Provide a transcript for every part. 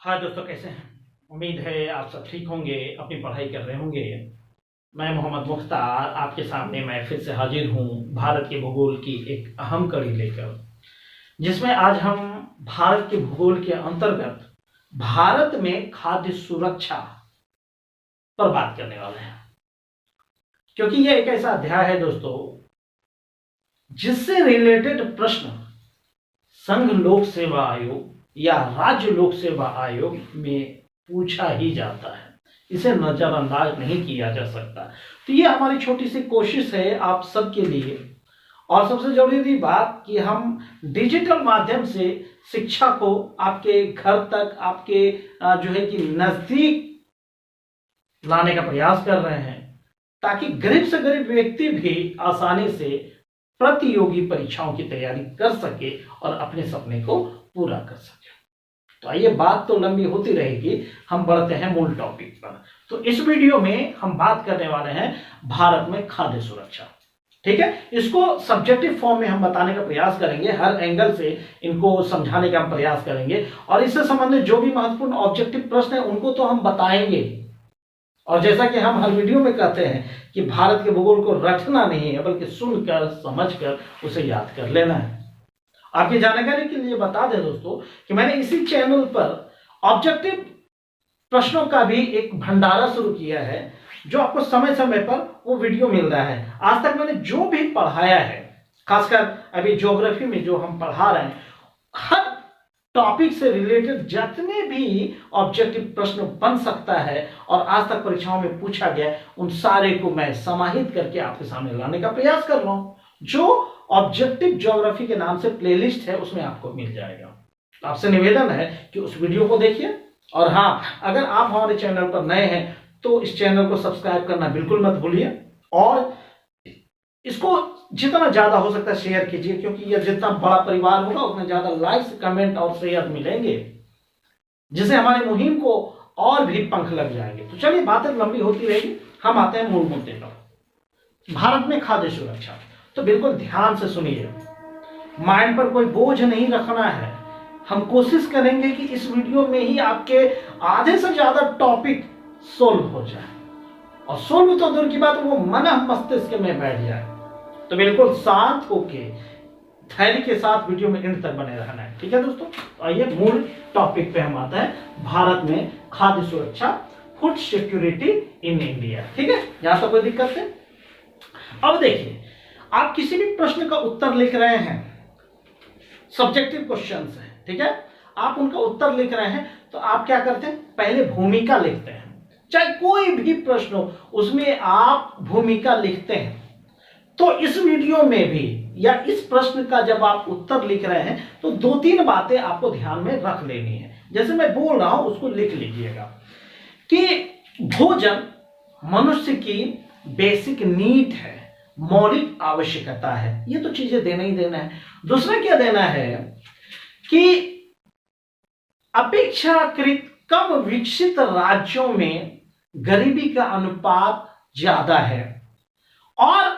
हाँ दोस्तों, कैसे हैं? उम्मीद है आप सब ठीक होंगे, अपनी पढ़ाई कर रहे होंगे। मैं मोहम्मद मुख्तार आपके सामने मैं फिर से हाजिर हूँ भारत के भूगोल की एक अहम कड़ी लेकर, जिसमें आज हम भारत के भूगोल के अंतर्गत भारत में खाद्य सुरक्षा पर बात करने वाले हैं। क्योंकि यह एक ऐसा अध्याय है दोस्तों जिससे रिलेटेड प्रश्न संघ लोक सेवा आयोग या राज्य लोक सेवा आयोग में पूछा ही जाता है। इसे नजरअंदाज नहीं किया जा सकता। तो ये हमारी छोटी सी कोशिश है आप सबके लिए। और सबसे जरूरी बात कि हम डिजिटल माध्यम से शिक्षा को आपके घर तक, आपके जो है कि नजदीक लाने का प्रयास कर रहे हैं, ताकि गरीब से गरीब व्यक्ति भी आसानी से प्रतियोगी परीक्षाओं की तैयारी कर सके और अपने सपने को पूरा कर सके। तो आइए, बात तो लंबी होती रहेगी, हम बढ़ते हैं मूल टॉपिक पर। तो इस वीडियो में हम बात करने वाले हैं भारत में खाद्य सुरक्षा। ठीक है, इसको सब्जेक्टिव फॉर्म में हम बताने का प्रयास करेंगे, हर एंगल से इनको समझाने का हम प्रयास करेंगे, और इससे संबंधित जो भी महत्वपूर्ण ऑब्जेक्टिव प्रश्न है उनको तो हम बताएंगे। और जैसा कि हम हर वीडियो में कहते हैं कि भारत के भूगोल को रटना नहीं है, बल्कि सुनकर समझकर उसे याद कर लेना है। आपकी जानकारी के लिए बता दें दोस्तों कि मैंने इसी चैनल पर ऑब्जेक्टिव प्रश्नों का भी एक भंडारा शुरू किया है, जो आपको समय समय पर वो वीडियो मिल रहा है। आज तक मैंने जो भी पढ़ाया है, खासकर अभी ज्योग्राफी में जो हम पढ़ा रहे हैं, हर टॉपिक से रिलेटेड जितने भी ऑब्जेक्टिव प्रश्न बन सकता है और आज तक परीक्षाओं में पूछा गया, उन सारे को मैं समाहित करके आपके सामने लाने का प्रयास कर रहा हूं। जो ऑब्जेक्टिव ज्योग्राफी के नाम से प्लेलिस्ट है उसमें आपको मिल जाएगा। आपसे निवेदन है कि उस वीडियो को देखिए। और हाँ, अगर आप हमारे चैनल पर नए हैं तो इस चैनल को सब्सक्राइब करना बिल्कुल मत भूलिए, और इसको जितना ज्यादा हो सकता है शेयर कीजिए, क्योंकि यह जितना बड़ा परिवार होगा उतना ज्यादा लाइक्स, कमेंट और शेयर मिलेंगे, जिससे हमारे मुहिम को और भी पंख लग जाएंगे। तो चलिए, बातें लंबी होती रहेगी, हम आते हैं मूल मुद्दे पर। भारत में खाद्य सुरक्षा, तो बिल्कुल ध्यान से सुनिए, माइंड पर कोई बोझ नहीं रखना है। हम कोशिश करेंगे कि इस वीडियो में ही आपके आधे से ज्यादा टॉपिक सोल्व हो जाए, और सोल्व तो दूर की बात, वो मन मस्तिष्क में बैठ जाए। तो बिल्कुल शांत होके धैर्य के साथ वीडियो में एंड तक बने रहना है। ठीक है दोस्तों, तो आइए मूल टॉपिक पे हम आते हैं, भारत में खाद्य सुरक्षा, फूड सिक्योरिटी इन इंडिया। ठीक है, यहां तक कोई दिक्कत है? अब देखिए, आप किसी भी प्रश्न का उत्तर लिख रहे हैं, सब्जेक्टिव क्वेश्चंस हैं, ठीक है, आप उनका उत्तर लिख रहे हैं, तो आप क्या करते हैं? पहले भूमिका लिखते हैं। चाहे कोई भी प्रश्न हो, उसमें आप भूमिका लिखते हैं। तो इस वीडियो में भी, या इस प्रश्न का जब आप उत्तर लिख रहे हैं, तो दो तीन बातें आपको ध्यान में रख लेनी है। जैसे मैं बोल रहा हूं उसको लिख लीजिएगा कि भोजन मनुष्य की बेसिक नीड है, मौलिक आवश्यकता है। ये तो चीजें देना ही देना है। दूसरा क्या देना है कि अपेक्षाकृत कम विकसित राज्यों में गरीबी का अनुपात ज्यादा है, और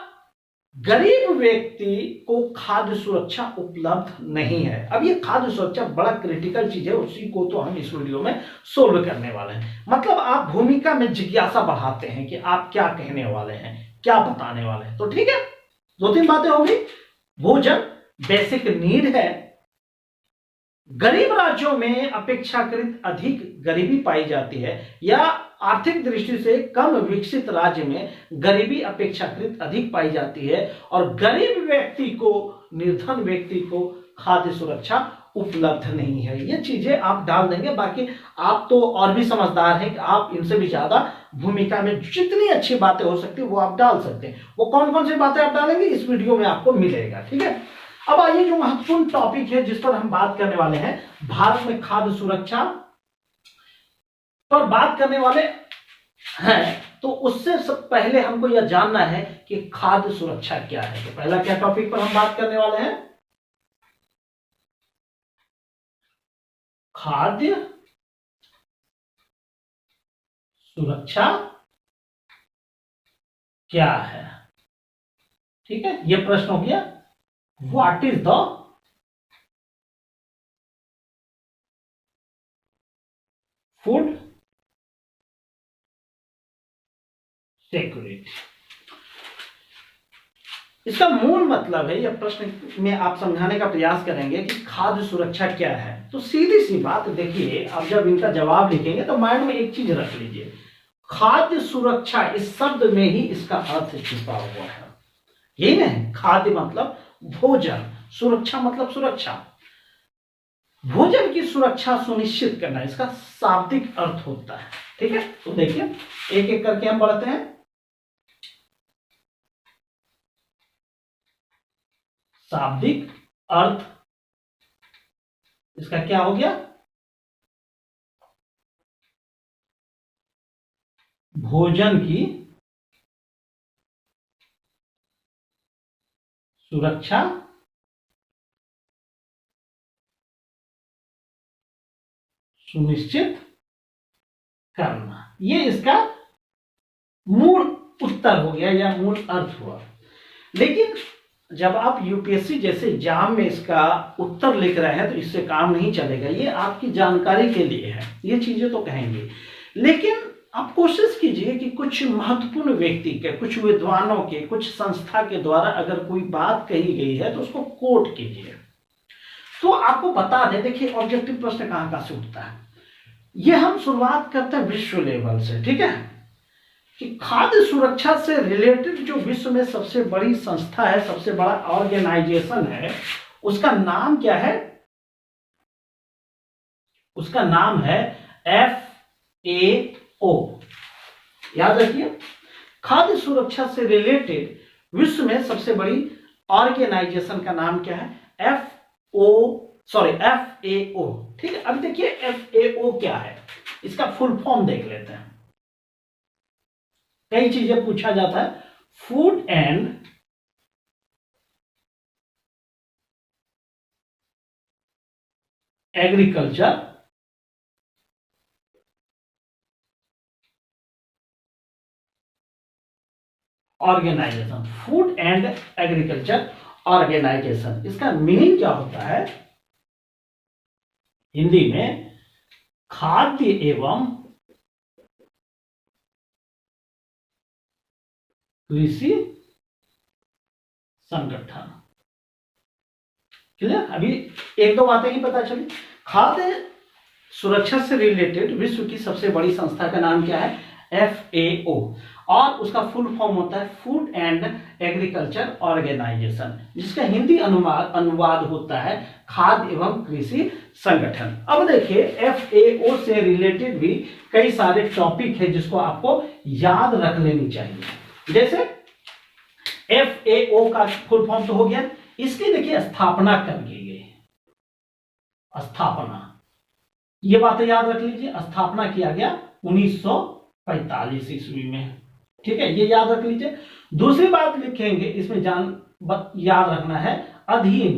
गरीब व्यक्ति को खाद्य सुरक्षा उपलब्ध नहीं है। अब ये खाद्य सुरक्षा बड़ा क्रिटिकल चीज है, उसी को तो हम इस वीडियो में सोल्व करने वाले हैं। मतलब आप भूमिका में जिज्ञासा बढ़ाते हैं कि आप क्या कहने वाले हैं, क्या बताने वाले हैं। तो ठीक है, दो तीन बातें हो गई। भोजन बेसिक नीड है, गरीब राज्यों में अपेक्षाकृत अधिक गरीबी पाई जाती है, या आर्थिक दृष्टि से कम विकसित राज्य में गरीबी अपेक्षाकृत अधिक पाई जाती है, और गरीब व्यक्ति को, निर्धन व्यक्ति को खाद्य सुरक्षा उपलब्ध नहीं है। ये चीजें आप डाल देंगे। बाकी आप तो और भी समझदार हैं कि आप इनसे भी ज्यादा भूमिका में जितनी अच्छी बातें हो सकती है वो आप डाल सकते हैं। वो कौन कौन सी बातें आप डालेंगे इस वीडियो में आपको मिलेगा। ठीक है, अब आइए, जो महत्वपूर्ण टॉपिक है जिस पर हम बात करने वाले हैं, भारत में खाद्य सुरक्षा पर बात करने वाले हैं, तो उससे सब पहले हमको यह जानना है कि खाद्य सुरक्षा क्या है। तो पहला क्या टॉपिक पर हम बात करने वाले हैं? खाद्य सुरक्षा क्या है। ठीक है, यह प्रश्न हो गया, what is the food security. इसका मूल मतलब है, यह प्रश्न में आप समझाने का प्रयास करेंगे कि खाद्य सुरक्षा क्या है। तो सीधी सी बात देखिए, अब जब इनका जवाब लिखेंगे तो माइंड में एक चीज रख लीजिए, खाद्य सुरक्षा इस शब्द में ही इसका अर्थ छिपा हुआ है। यही नहीं, खाद्य मतलब भोजन, सुरक्षा मतलब सुरक्षा, भोजन की सुरक्षा सुनिश्चित करना इसका शाब्दिक अर्थ होता है। ठीक है, तो देखिए एक एक करके हम बढ़ते हैं। शाब्दिक अर्थ इसका क्या हो गया, भोजन की सुरक्षा सुनिश्चित करना, ये इसका मूल उत्तर हो गया या मूल अर्थ हुआ। लेकिन जब आप यूपीएससी जैसे एग्जाम में इसका उत्तर लिख रहे हैं तो इससे काम नहीं चलेगा, ये आपकी जानकारी के लिए है, ये चीजें तो कहेंगे। लेकिन आप कोशिश कीजिए कि कुछ महत्वपूर्ण व्यक्ति के, कुछ विद्वानों के, कुछ संस्था के द्वारा अगर कोई बात कही गई है तो उसको कोट कीजिए, तो आपको बता दें। देखिए ऑब्जेक्टिव प्रश्न कहां कहां से उठता है, ये हम शुरुआत करते हैं विश्व लेवल से। ठीक है, कि खाद्य सुरक्षा से रिलेटेड जो विश्व में सबसे बड़ी संस्था है, सबसे बड़ा ऑर्गेनाइजेशन है, उसका नाम क्या है, उसका नाम है FAO। याद रखिए, खाद्य सुरक्षा से रिलेटेड विश्व में सबसे बड़ी ऑर्गेनाइजेशन का नाम क्या है, FAO। ठीक है, अब देखिए FAO क्या है, इसका फुल फॉर्म देख लेते हैं। कई चीजें पूछा जाता है, food and agriculture organisation, food and agriculture organisation, इसका मीनिंग क्या होता है हिंदी में, खाद्य एवं कृषि संगठन। क्लियर, अभी एक दो बातें ही पता चली। खाद्य सुरक्षा से रिलेटेड विश्व की सबसे बड़ी संस्था का नाम क्या है, FAO, और उसका फुल फॉर्म होता है फूड एंड एग्रीकल्चर ऑर्गेनाइजेशन, जिसका हिंदी अनुवाद होता है खाद्य एवं कृषि संगठन। अब देखिए FAO से रिलेटेड भी कई सारे टॉपिक है जिसको आपको याद रख लेनी चाहिए। जैसे FAO का फुल फॉर्म तो हो गया, इसकी देखिए स्थापना कब की गई, स्थापना, ये बातें याद रख लीजिए, स्थापना किया गया 1945 ईस्वी में। ठीक है, ये याद रख लीजिए। दूसरी बात लिखेंगे इसमें याद रखना है, अधीन,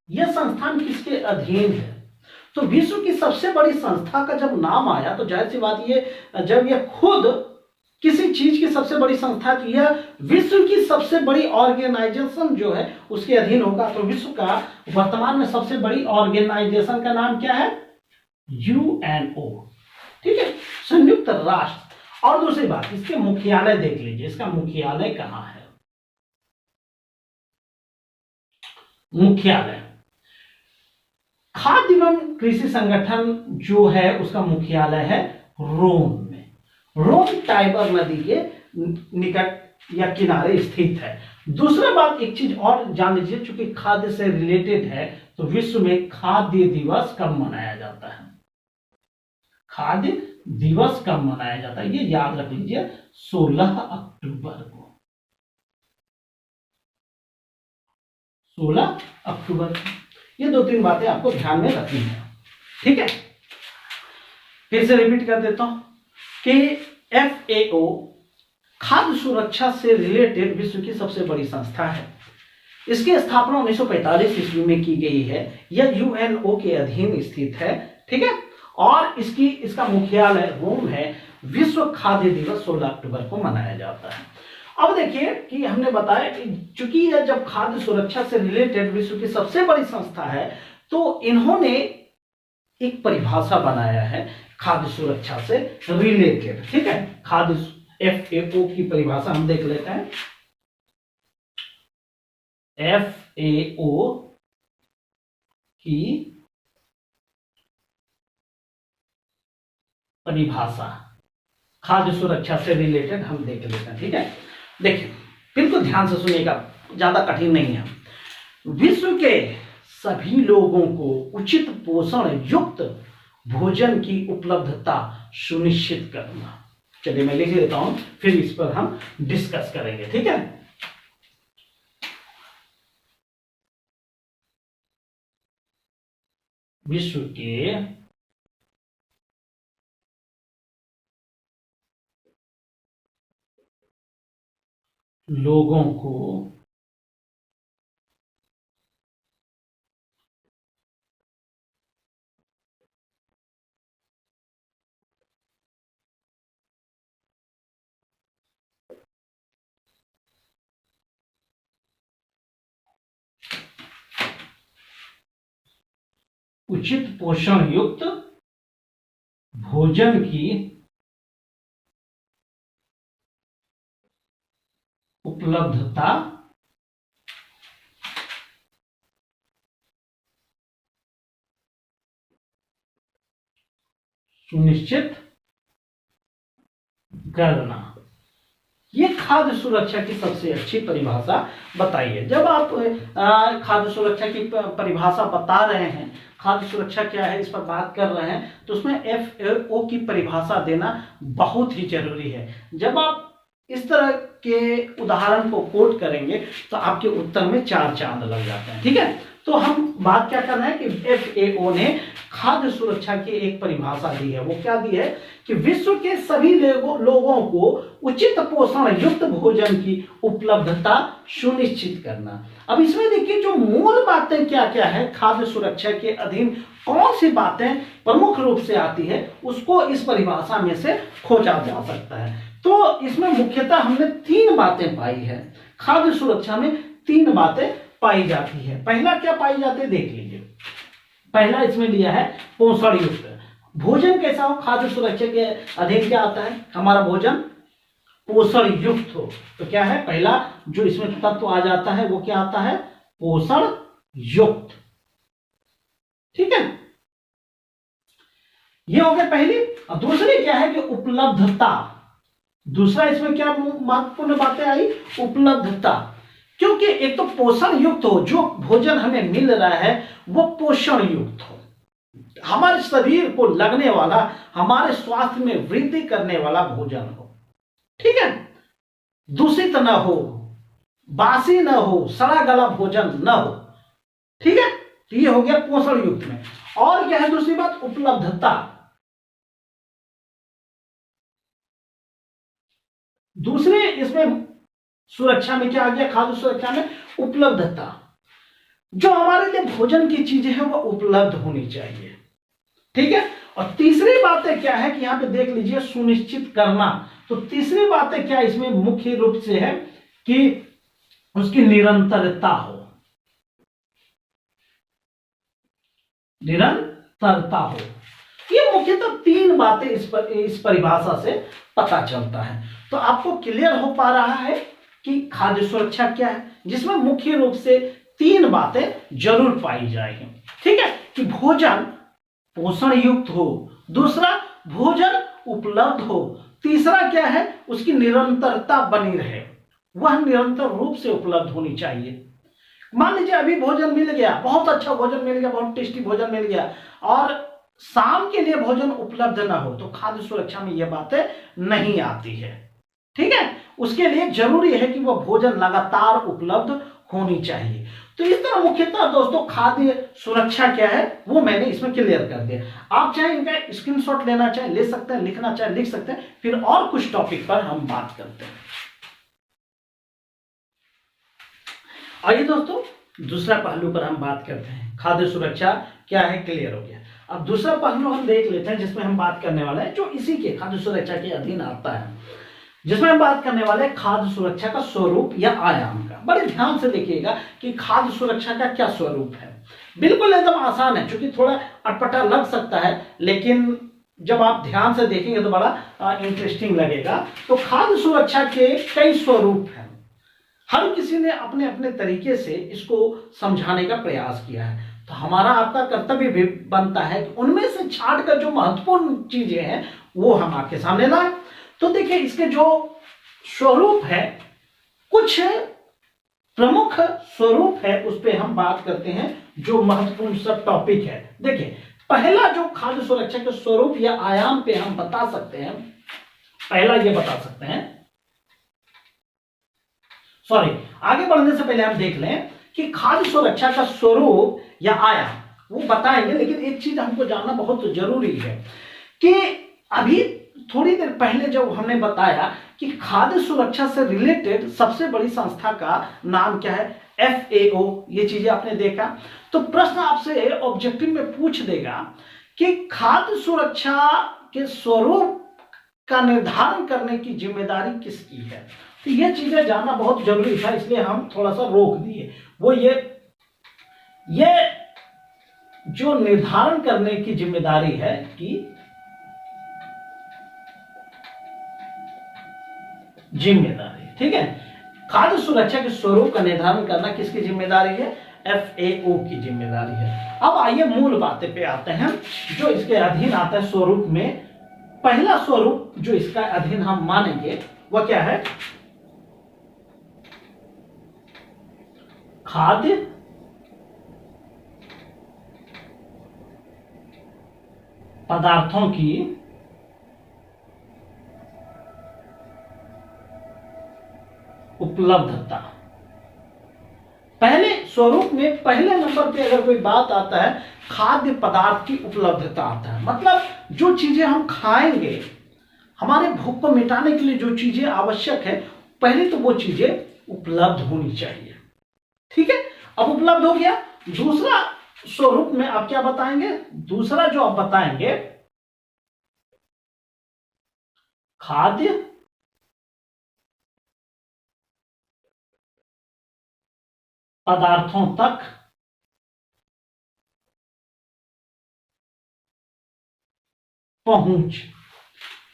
यह संस्थान किसके अधीन है। तो विश्व की सबसे बड़ी संस्था का जब नाम आया तो जाहिर सी बात ये, जब यह खुद किसी चीज की सबसे बड़ी संस्था, तो यह विश्व की सबसे बड़ी ऑर्गेनाइजेशन जो है उसके अधीन होगा। तो विश्व का वर्तमान में सबसे बड़ी ऑर्गेनाइजेशन का नाम क्या है, UNO। ठीक है, संयुक्त राष्ट्र। और दूसरी बात, इसके मुख्यालय देख लीजिए, इसका मुख्यालय कहां है, मुख्यालय खाद्य एवं कृषि संगठन जो है उसका मुख्यालय है रोम में, रोम टाइबर नदी के निकट या किनारे स्थित है। दूसरा बात, एक चीज और जान लीजिए, चूंकि खाद्य से रिलेटेड है तो विश्व में खाद्य दिवस कब मनाया जाता है, खाद्य दिवस कब मनाया जाता है, ये याद रख लीजिए, 16 अक्टूबर को, 16 अक्टूबर को। ये दो तीन बातें आपको ध्यान में रखनी है। ठीक है, फिर से रिपीट कर देता हूं कि FAO खाद्य सुरक्षा से रिलेटेड विश्व की सबसे बड़ी संस्था है। इसकी स्थापना 1945 ईस्वी में की गई है। यह UNO के अधीन स्थित है। ठीक है, और इसका मुख्यालय रोम है। विश्व खाद्य दिवस 16 अक्टूबर को मनाया जाता है। अब देखिए कि हमने बताया कि चूंकि यह जब खाद्य सुरक्षा से रिलेटेड विश्व की सबसे बड़ी संस्था है तो इन्होंने एक परिभाषा बनाया है खाद्य सुरक्षा से रिलेटेड। ठीक है, खाद्य FAO की परिभाषा हम देख लेते हैं। FAO की परिभाषा खाद्य सुरक्षा से रिलेटेड हम देख लेते हैं। ठीक है, देखिए बिल्कुल ध्यान से सुनिएगा, ज्यादा कठिन नहीं है। विश्व के सभी लोगों को उचित पोषण युक्त भोजन की उपलब्धता सुनिश्चित करना। चलिए मैं लिख लेता हूं, फिर इस पर हम डिस्कस करेंगे। ठीक है, विश्व के लोगों को उचित पोषण युक्त भोजन की उपलब्धता सुनिश्चित करना। ये खाद्य सुरक्षा की सबसे अच्छी परिभाषा बताइए। जब आप खाद्य सुरक्षा की परिभाषा बता रहे हैं, खाद्य सुरक्षा क्या है इस पर बात कर रहे हैं, तो उसमें FAO की परिभाषा देना बहुत ही जरूरी है। जब आप इस तरह के उदाहरण को कोट करेंगे तो आपके उत्तर में 4 चांद लग जाते हैं। ठीक है, तो हम बात क्या कर रहे हैं कि FAO ने खाद्य सुरक्षा की एक परिभाषा दी है। वो क्या दी है कि विश्व के सभी लोगों को उचित पोषण युक्त भोजन की उपलब्धता सुनिश्चित करना। अब इसमें देखिए जो मूल बातें क्या क्या है, खाद्य सुरक्षा के अधीन कौन सी बातें प्रमुख रूप से आती है, उसको इस परिभाषा में से खोजा जा सकता है। तो इसमें मुख्यतः हमने 3 बातें पाई है। खाद्य सुरक्षा में 3 बातें पाई जाती है। पहला क्या पाई जाती है देख लीजिए। पहला इसमें लिया है पोषण युक्त भोजन। कैसा हो, खाद्य सुरक्षा के अधीन क्या आता है, हमारा भोजन पोषण युक्त हो। तो क्या है, पहला जो इसमें तत्व आ जाता है वो क्या आता है, पोषण युक्त। ठीक है, ये हो गया पहली। और दूसरी क्या है कि उपलब्धता। दूसरा इसमें क्या महत्वपूर्ण बातें आई, उपलब्धता। क्योंकि एक तो पोषण युक्त हो, जो भोजन हमें मिल रहा है वो पोषण युक्त हो, हमारे शरीर को लगने वाला, हमारे स्वास्थ्य में वृद्धि करने वाला भोजन हो। ठीक है, दूषित न हो, बासी न हो, सड़ा गला भोजन न हो। ठीक है, तो ये हो गया पोषण युक्त में। और क्या है दूसरी बात, उपलब्धता। दूसरे इसमें सुरक्षा में क्या आ गया, खाद्य सुरक्षा में उपलब्धता। जो हमारे लिए भोजन की चीजें हैं वो उपलब्ध होनी चाहिए। ठीक है, और तीसरी बात है क्या है कि यहां पे देख लीजिए, सुनिश्चित करना। तो तीसरी बात है क्या इसमें मुख्य रूप से है कि उसकी निरंतरता हो, निरंतरता हो। ये मुख्यतः 3 बातें इस परिभाषा से पता चलता है। तो आपको क्लियर हो पा रहा है कि खाद्य सुरक्षा क्या है, जिसमें मुख्य रूप से 3 बातें जरूर पाई जाएंगी। ठीक है, कि भोजन पोषण युक्त हो, दूसरा भोजन उपलब्ध हो, तीसरा क्या है उसकी निरंतरता बनी रहे, वह निरंतर रूप से उपलब्ध होनी चाहिए। मान लीजिए अभी भोजन मिल गया, बहुत अच्छा भोजन मिल गया, बहुत टेस्टी भोजन मिल गया, और शाम के लिए भोजन उपलब्ध ना हो, तो खाद्य सुरक्षा में यह बातें नहीं आती है। ठीक है, उसके लिए जरूरी है कि वह भोजन लगातार उपलब्ध होनी चाहिए। तो इस तरह मुख्यतः दोस्तों खाद्य सुरक्षा क्या है वो मैंने इसमें क्लियर कर दिया। आप चाहे इनका स्क्रीनशॉट लेना चाहे ले सकते हैं, लिखना चाहे लिख सकते हैं, फिर और कुछ टॉपिक पर हम बात करते हैं। आइए दोस्तों दूसरा पहलू पर हम बात करते हैं। खाद्य सुरक्षा क्या है क्लियर हो गया। अब दूसरा पहलू हम देख लेते हैं जिसमें हम बात करने वाले हैं, जो इसी के खाद्य सुरक्षा के अधीन आता है, जिसमें हम बात करने वाले हैं खाद्य सुरक्षा का स्वरूप या आयाम का। बड़े ध्यान से देखिएगा कि खाद्य सुरक्षा का क्या स्वरूप है। बिल्कुल एकदम आसान है, क्योंकि थोड़ा अटपटा लग सकता है, लेकिन जब आप ध्यान से देखेंगे तो बड़ा इंटरेस्टिंग लगेगा। तो खाद्य सुरक्षा के कई स्वरूप हैं, हर किसी ने अपने अपने तरीके से इसको समझाने का प्रयास किया है। तो हमारा आपका कर्तव्य भी बनता है कि उनमें से छांट कर जो महत्वपूर्ण चीजें हैं वो हम आपके सामने लाएं। तो देखिए, इसके जो स्वरूप है, कुछ प्रमुख स्वरूप है, उस पर हम बात करते हैं, जो महत्वपूर्ण सब टॉपिक है। देखिए, पहला जो खाद्य सुरक्षा के स्वरूप या आयाम पे हम बता सकते हैं, पहला ये बता सकते हैं, आगे बढ़ने से पहले हम देख लें कि खाद्य सुरक्षा का स्वरूप या आयाम वो बताएंगे, लेकिन एक चीज हमको जानना बहुत जरूरी है कि अभी थोड़ी देर पहले जब हमने बताया कि खाद्य सुरक्षा से रिलेटेड सबसे बड़ी संस्था का नाम क्या है, FAO, ये चीजें आपने देखा। तो प्रश्न आपसे ऑब्जेक्टिव में पूछ देगा कि खाद्य सुरक्षा के स्वरूप का निर्धारण करने की जिम्मेदारी किसकी है। तो ये चीजें जानना बहुत जरूरी था, इसलिए हम थोड़ा सा रोक दिए। वो ये जो निर्धारण करने की जिम्मेदारी है कि जिम्मेदारी, ठीक है, खाद्य सुरक्षा के स्वरूप का निर्धारण करना किसकी जिम्मेदारी है, FAO की जिम्मेदारी है। अब आइए मूल बातें पे आते हैं जो इसके अधीन आता है स्वरूप में। पहला स्वरूप जो इसका अधीन हम मानेंगे वह क्या है, खाद्य पदार्थों की उपलब्धता। पहले स्वरूप में पहले नंबर पे अगर कोई बात आता है, खाद्य पदार्थ की उपलब्धता आता है। मतलब जो चीजें हम खाएंगे, हमारे भूख को मिटाने के लिए जो चीजें आवश्यक है, पहले तो वो चीजें उपलब्ध होनी चाहिए। ठीक है, अब उपलब्ध हो गया। दूसरा स्वरूप में आप क्या बताएंगे, दूसरा जो आप बताएंगे, खाद्य पदार्थों तक पहुंच।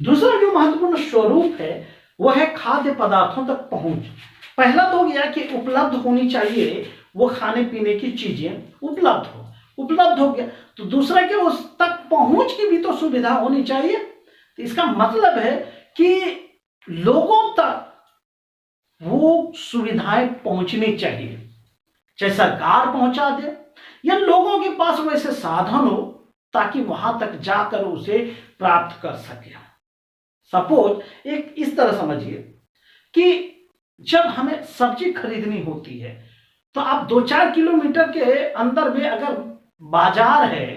दूसरा जो महत्वपूर्ण स्वरूप है वह है खाद्य पदार्थों तक पहुंच। पहला तो हो गया कि उपलब्ध होनी चाहिए, वो खाने पीने की चीजें उपलब्ध हो गया। तो दूसरा क्या, उस तक पहुंच की भी तो सुविधा होनी चाहिए। तो इसका मतलब है कि लोगों तक वो सुविधाएं पहुंचनी चाहिए, चाहे सरकार पहुंचा दे या लोगों के पास वैसे साधन हो ताकि वहां तक जाकर उसे प्राप्त कर सके। सपोज एक इस तरह समझिए कि जब हमें सब्जी खरीदनी होती है तो आप 2-4 किलोमीटर के अंदर में अगर बाजार है,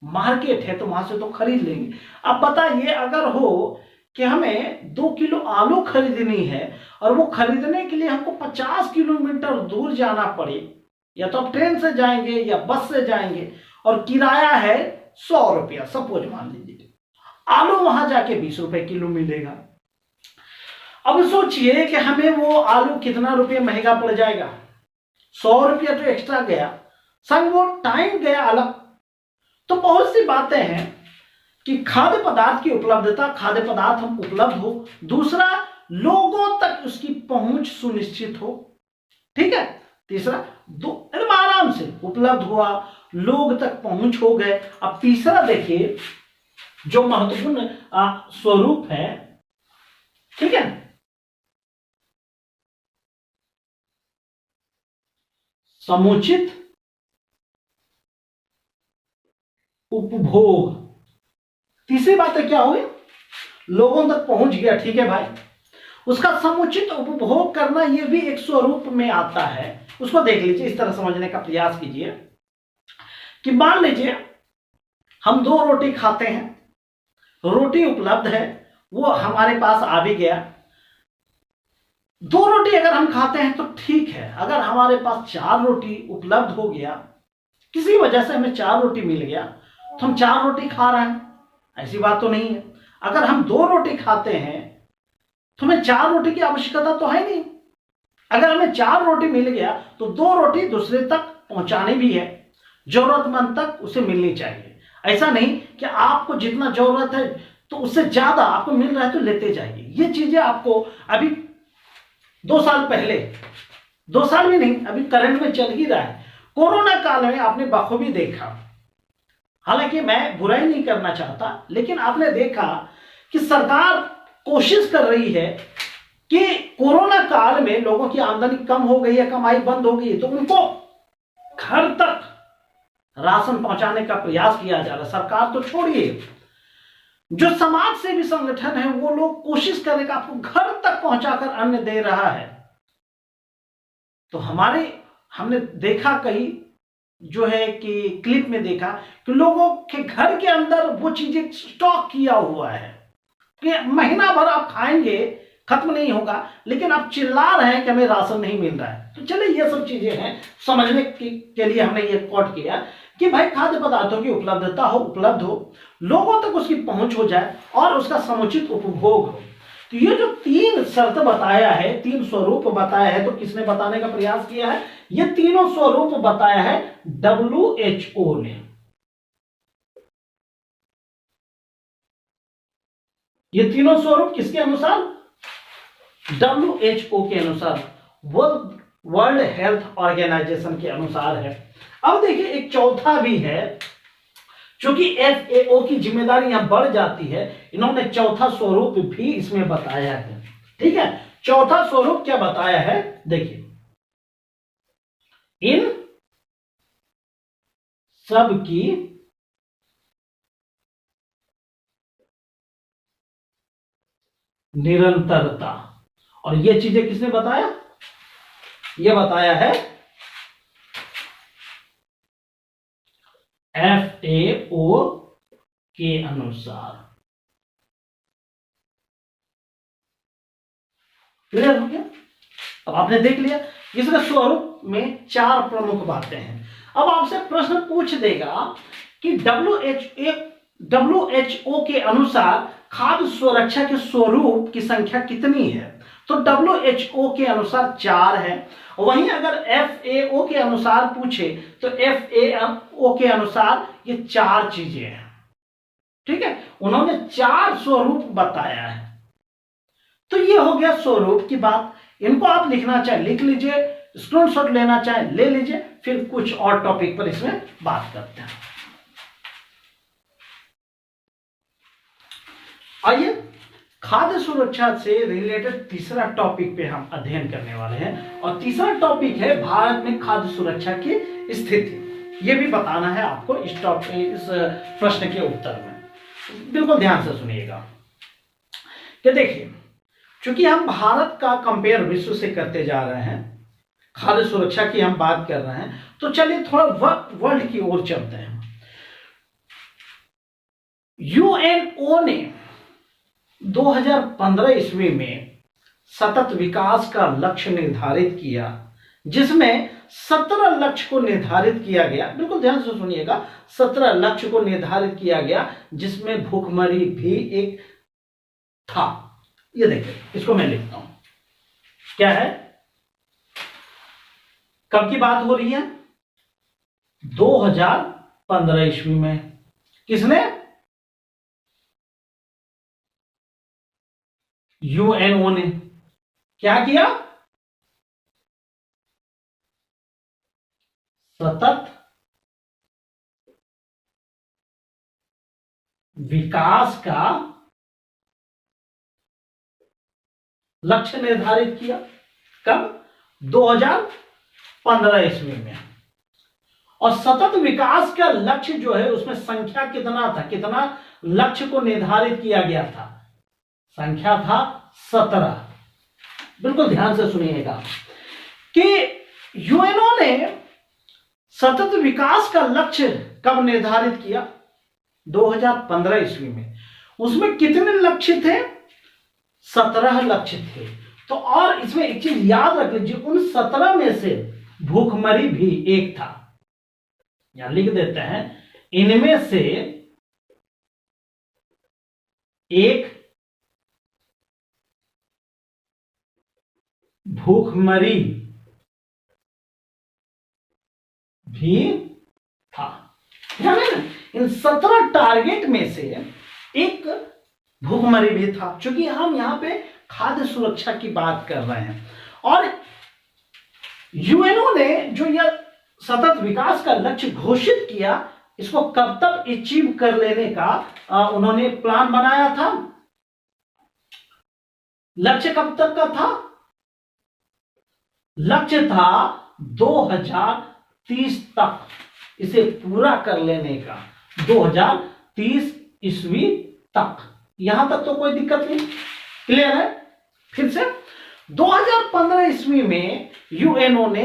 मार्केट है, तो वहां से तो खरीद लेंगे। अब बताइए, अगर हो कि हमें 2 किलो आलू खरीदनी है और वो खरीदने के लिए हमको 50 किलोमीटर दूर जाना पड़े, या तो आप ट्रेन से जाएंगे या बस से जाएंगे, और किराया है 100 रुपया, सपोज मान लीजिए, आलू वहां जाके 20 रुपए किलो मिलेगा। अब सोचिए कि हमें वो आलू कितना रुपये महंगा पड़ जाएगा, 100 रुपया तो एक्स्ट्रा गया, संग वो टाइम गया अलग। तो बहुत सी बातें हैं कि खाद्य पदार्थ की उपलब्धता, खाद्य पदार्थ हम उपलब्ध हो, दूसरा लोगों तक उसकी पहुंच सुनिश्चित हो, ठीक है, तीसरा एकदम आराम से उपलब्ध हुआ, लोग तक पहुंच हो गए। अब तीसरा देखिए जो महत्वपूर्ण स्वरूप है, ठीक है, समुचित उपभोग। तीसरी बात है क्या हुई, लोगों तक पहुंच गया, ठीक है भाई, उसका समुचित उपभोग करना यह भी एक स्वरूप में आता है। उसको देख लीजिए, इस तरह समझने का प्रयास कीजिए कि मान लीजिए हम 2 रोटी खाते हैं, रोटी उपलब्ध है, वो हमारे पास आ भी गया। 2 रोटी अगर हम खाते हैं तो ठीक है, अगर हमारे पास 4 रोटी उपलब्ध हो गया, किसी वजह से हमें 4 रोटी मिल गया तो हम 4 रोटी खा रहे हैं, ऐसी बात तो नहीं है। अगर हम 2 रोटी खाते हैं तो हमें 4 रोटी की आवश्यकता तो है नहीं, अगर हमें 4 रोटी मिल गया तो 2 रोटी दूसरे तक पहुंचानी भी है, जरूरतमंद तक उसे मिलनी चाहिए। ऐसा नहीं कि आपको जितना जरूरत है तो उससे ज्यादा आपको मिल रहा है तो लेते जाइए। ये चीजें आपको अभी 2 साल पहले, 2 साल भी नहीं, अभी करंट में चल ही रहा है। कोरोना काल में आपने बखूबी देखा, हालांकि मैं बुराई नहीं करना चाहता, लेकिन आपने देखा कि सरकार कोशिश कर रही है कि कोरोना काल में लोगों की आमदनी कम हो गई है, कमाई बंद हो गई है, तो उनको घर तक राशन पहुंचाने का प्रयास किया जा रहा है। सरकार तो छोड़िए, जो समाज सेवी संगठन है वो लोग कोशिश करेगा आपको घर तक पहुंचाकर अन्न दे रहा है। तो हमने देखा कहीं जो है कि क्लिप में देखा कि लोगों के घर के अंदर वो चीजें स्टॉक किया हुआ है कि महीना भर आप खाएंगे, खत्म नहीं होगा, लेकिन आप चिल्ला रहे हैं कि हमें राशन नहीं मिल रहा है। तो चलिए ये सब चीजें हैं समझने के लिए हमने ये कोट किया कि भाई खाद्य पदार्थों की उपलब्धता हो, उपलब्ध हो, लोगों तक उसकी पहुंच हो जाए और उसका समुचित उपभोग हो। तो ये जो 3 शर्त बताया है, 3 स्वरूप बताया है, तो किसने बताने का प्रयास किया है? ये तीनों स्वरूप बताया है WHO ने। ये तीनों स्वरूप किसके अनुसार? WHO के अनुसार, वर्ल्ड हेल्थ ऑर्गेनाइजेशन के अनुसार है। अब देखिए एक चौथा भी है, क्योंकि FAO की जिम्मेदारी यहां बढ़ जाती है, इन्होंने चौथा स्वरूप भी इसमें बताया है। ठीक है, चौथा स्वरूप क्या बताया है? देखिए, इन सब की निरंतरता, और ये चीजें किसने बताया? ये बताया है FAO के अनुसार। क्लियर हो गया? अब आपने देख लिया इसके स्वरूप में 4 प्रमुख बातें हैं। अब आपसे प्रश्न पूछ देगा कि WHO के अनुसार खाद्य सुरक्षा के स्वरूप की संख्या कितनी है? तो WHO के अनुसार 4 है। वहीं अगर FAO के अनुसार पूछे तो FAO के अनुसार ये 4 चीजें हैं। ठीक है, उन्होंने 4 स्वरूप बताया है। तो ये हो गया स्वरूप की बात। इनको आप लिखना चाहे लिख लीजिए, स्क्रीनशॉट लेना चाहे ले लीजिए, फिर कुछ और टॉपिक पर इसमें बात करते हैं। आइए खाद्य सुरक्षा से रिलेटेड तीसरा टॉपिक पे हम अध्ययन करने वाले हैं, और तीसरा टॉपिक है भारत में खाद्य सुरक्षा की स्थिति। ये भी बताना है आपको इस प्रश्न के उत्तर में। बिल्कुल ध्यान से सुनिएगा कि देखिए, चूंकि हम भारत का कंपेयर विश्व से करते जा रहे हैं, खाद्य सुरक्षा की हम बात कर रहे हैं, तो चलिए थोड़ा वर्ल्ड की ओर चलते हैं। यूएनओ ने 2015 ईस्वी में सतत विकास का लक्ष्य निर्धारित किया, जिसमें 17 लक्ष्य को निर्धारित किया गया। बिल्कुल ध्यान से सुनिएगा, 17 लक्ष्य को निर्धारित किया गया, जिसमें भूखमरी भी एक था। ये देखिए, इसको मैं लिखता हूं, क्या है, कब की बात हो रही है? 2015 ईस्वी में। किसने? यूएनओ ने क्या किया? सतत विकास का लक्ष्य निर्धारित किया। कब? 2015 ईस्वी में। और सतत विकास का लक्ष्य जो है उसमें संख्या कितना था, कितना लक्ष्य को निर्धारित किया गया था? संख्या था 17। बिल्कुल ध्यान से सुनिएगा कि यूएनओ ने सतत विकास का लक्ष्य कब निर्धारित किया? 2015 ईस्वी में। उसमें कितने लक्ष्य थे? 17 लक्ष्य थे। तो और इसमें एक चीज याद रख लीजिए, उन 17 में से भूखमरी भी एक था। यहां लिख देते हैं, इनमें से एक भूखमरी भी था। ध्यान है ना, इन 17 टारगेट में से एक भूखमरी भी था, क्योंकि हम यहां पे खाद्य सुरक्षा की बात कर रहे हैं। और यूएनओ ने जो यह सतत विकास का लक्ष्य घोषित किया, इसको कब तक अचीव कर लेने का उन्होंने प्लान बनाया था। लक्ष्य कब तक का था? लक्ष्य था 2030 तक इसे पूरा कर लेने का, 2030 ईस्वी तक। यहां तक तो कोई दिक्कत नहीं, क्लियर है। फिर से 2015 ईस्वी में यूएनओ ने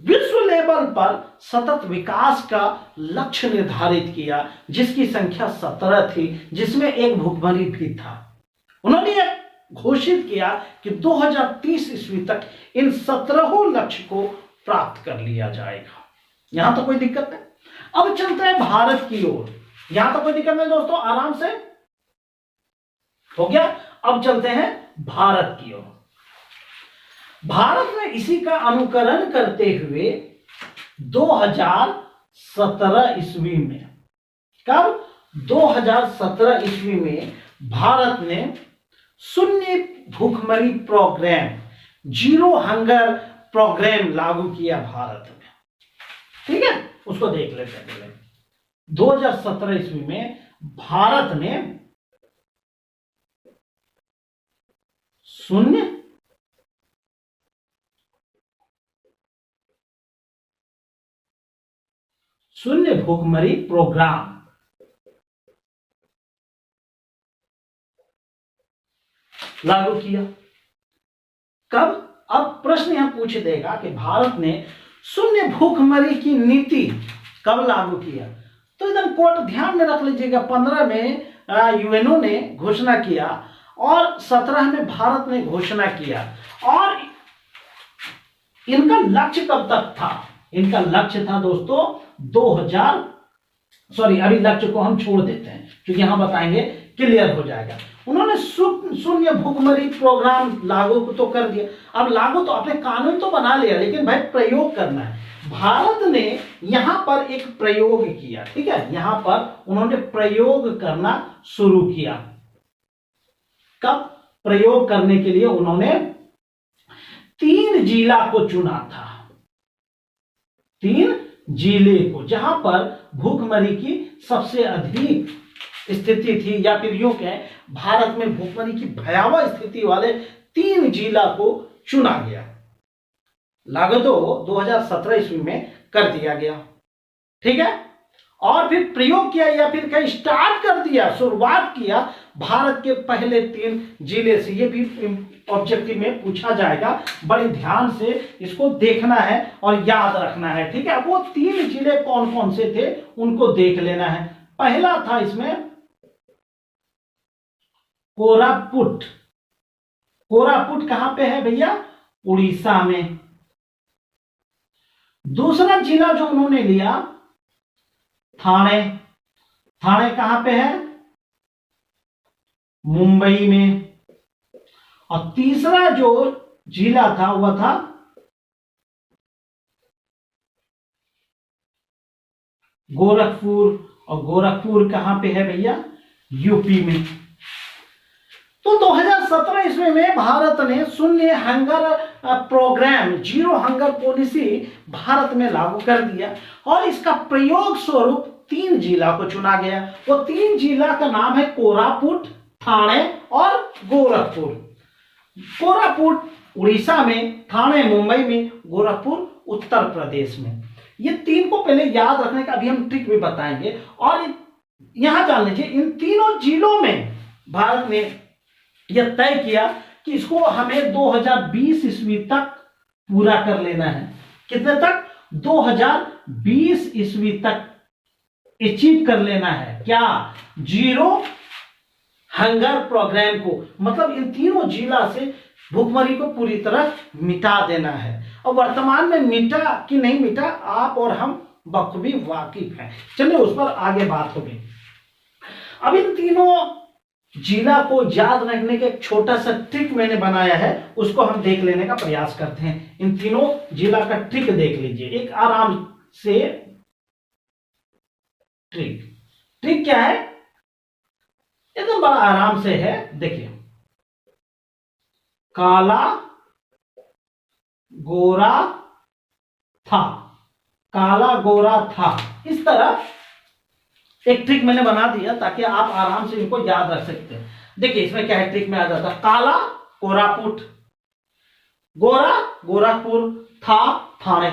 विश्व लेवल पर सतत विकास का लक्ष्य निर्धारित किया, जिसकी संख्या 17 थी, जिसमें एक भूखमरी भी था। उन्होंने यह घोषित किया कि 2030 ईस्वी तक इन 17 लक्ष्य को प्राप्त कर लिया जाएगा। यहां तो कोई दिक्कत नहीं। अब चलते हैं भारत की ओर। यहां तो कोई दिक्कत नहीं दोस्तों, आराम से हो गया। अब चलते हैं भारत की ओर। भारत ने इसी का अनुकरण करते हुए 2017 ईस्वी में, कब? 2017 ईस्वी में भारत ने शून्य भूखमरी प्रोग्राम, जीरो हंगर प्रोग्राम लागू किया भारत में। ठीक है, उसको देख लेते हैं पहले। 2017 ईस्वी में भारत ने शून्य भूखमरी प्रोग्राम लागू किया। कब? अब प्रश्न यहां पूछ देगा कि भारत ने शून्य भूखमरी की नीति कब लागू किया। तो एकदम कोट ध्यान में रख लीजिएगा। 15 में यूएनओ ने घोषणा किया और 17 में भारत ने घोषणा किया। और इनका लक्ष्य कब तक था? इनका लक्ष्य था दोस्तों 2000 अभी लक्ष्य को हम छोड़ देते हैं, क्योंकि यहां बताएंगे, क्लियर हो जाएगा। उन्होंने शून्य भूखमरी प्रोग्राम लागू तो कर दिया। अब लागू तो आपने कानून तो बना लिया, लेकिन भाई प्रयोग करना है। भारत ने यहां पर एक प्रयोग किया। ठीक है, यहां पर उन्होंने प्रयोग करना शुरू किया। कब? प्रयोग करने के लिए उन्होंने 3 जिला को चुना था। 3 जिले को, जहां पर भूखमरी की सबसे अधिक स्थिति थी, या फिर यूं कहें भारत में भूखमरी की भयावह स्थिति वाले 3 जिला को चुना गया। लागू तो 2017 ईस्वी में कर दिया गया। ठीक है, और फिर प्रयोग किया, या फिर कहीं स्टार्ट कर दिया, शुरुआत किया भारत के पहले 3 जिले से। ये भी ऑब्जेक्टिव में पूछा जाएगा, बड़े ध्यान से इसको देखना है और याद रखना है। ठीक है, वो 3 जिले कौन कौन से थे उनको देख लेना है। पहला था इसमें कोरापुट। कोरापुट कहां पे है भैया? उड़ीसा में। दूसरा जिला जो उन्होंने लिया, थाने। थाने कहां पे है? मुंबई में। और तीसरा जो जिला था वह था गोरखपुर। और गोरखपुर कहां पे है भैया? यूपी में। तो 2017 ईस्वी में भारत ने शून्य hunger programme, zero hunger policy Bharat में लागू कर दिया। और इसका प्रयोग स्वरूप 3 जिला को चुना गया। वो 3 जिला का नाम है कोरापुट, ठाणे और गोरखपुर। कोरापुट उड़ीसा में, ठाणे मुंबई में, गोरखपुर उत्तर प्रदेश में। ये 3 को पहले याद रखने का अभी हम ट्रिक भी बताएंगे। और यहां जान लीजिए, इन तीनों जिलों में भारत ने यह तय किया कि इसको हमें 2020 ईस्वी तक पूरा कर लेना है। कितने तक? 2020 ईस्वी तक अचीव कर लेना है। क्या? जीरो हंगर प्रोग्राम को, मतलब इन तीनों जिला से भूखमरी को पूरी तरह मिटा देना है। और वर्तमान में मिटा कि नहीं मिटा, आप और हम बखूबी वाकिफ हैं। चलिए उस पर आगे बात होगी। अब इन तीनों जिला को याद रखने का एक छोटा सा ट्रिक मैंने बनाया है, उसको हम देख लेने का प्रयास करते हैं। इन तीनों जिला का ट्रिक देख लीजिए एक आराम से। ट्रिक क्या है, एकदम बड़ा आराम से है। देखिए, काला गोरा था, काला गोरा था, इस तरह एक ट्रिक मैंने बना दिया ताकि आप आराम से इनको याद रख सकते हैं। देखिए इसमें क्या है, ट्रिक में आ जाता है काला कोरापुट, गोरा गोरखपुर, था थाने।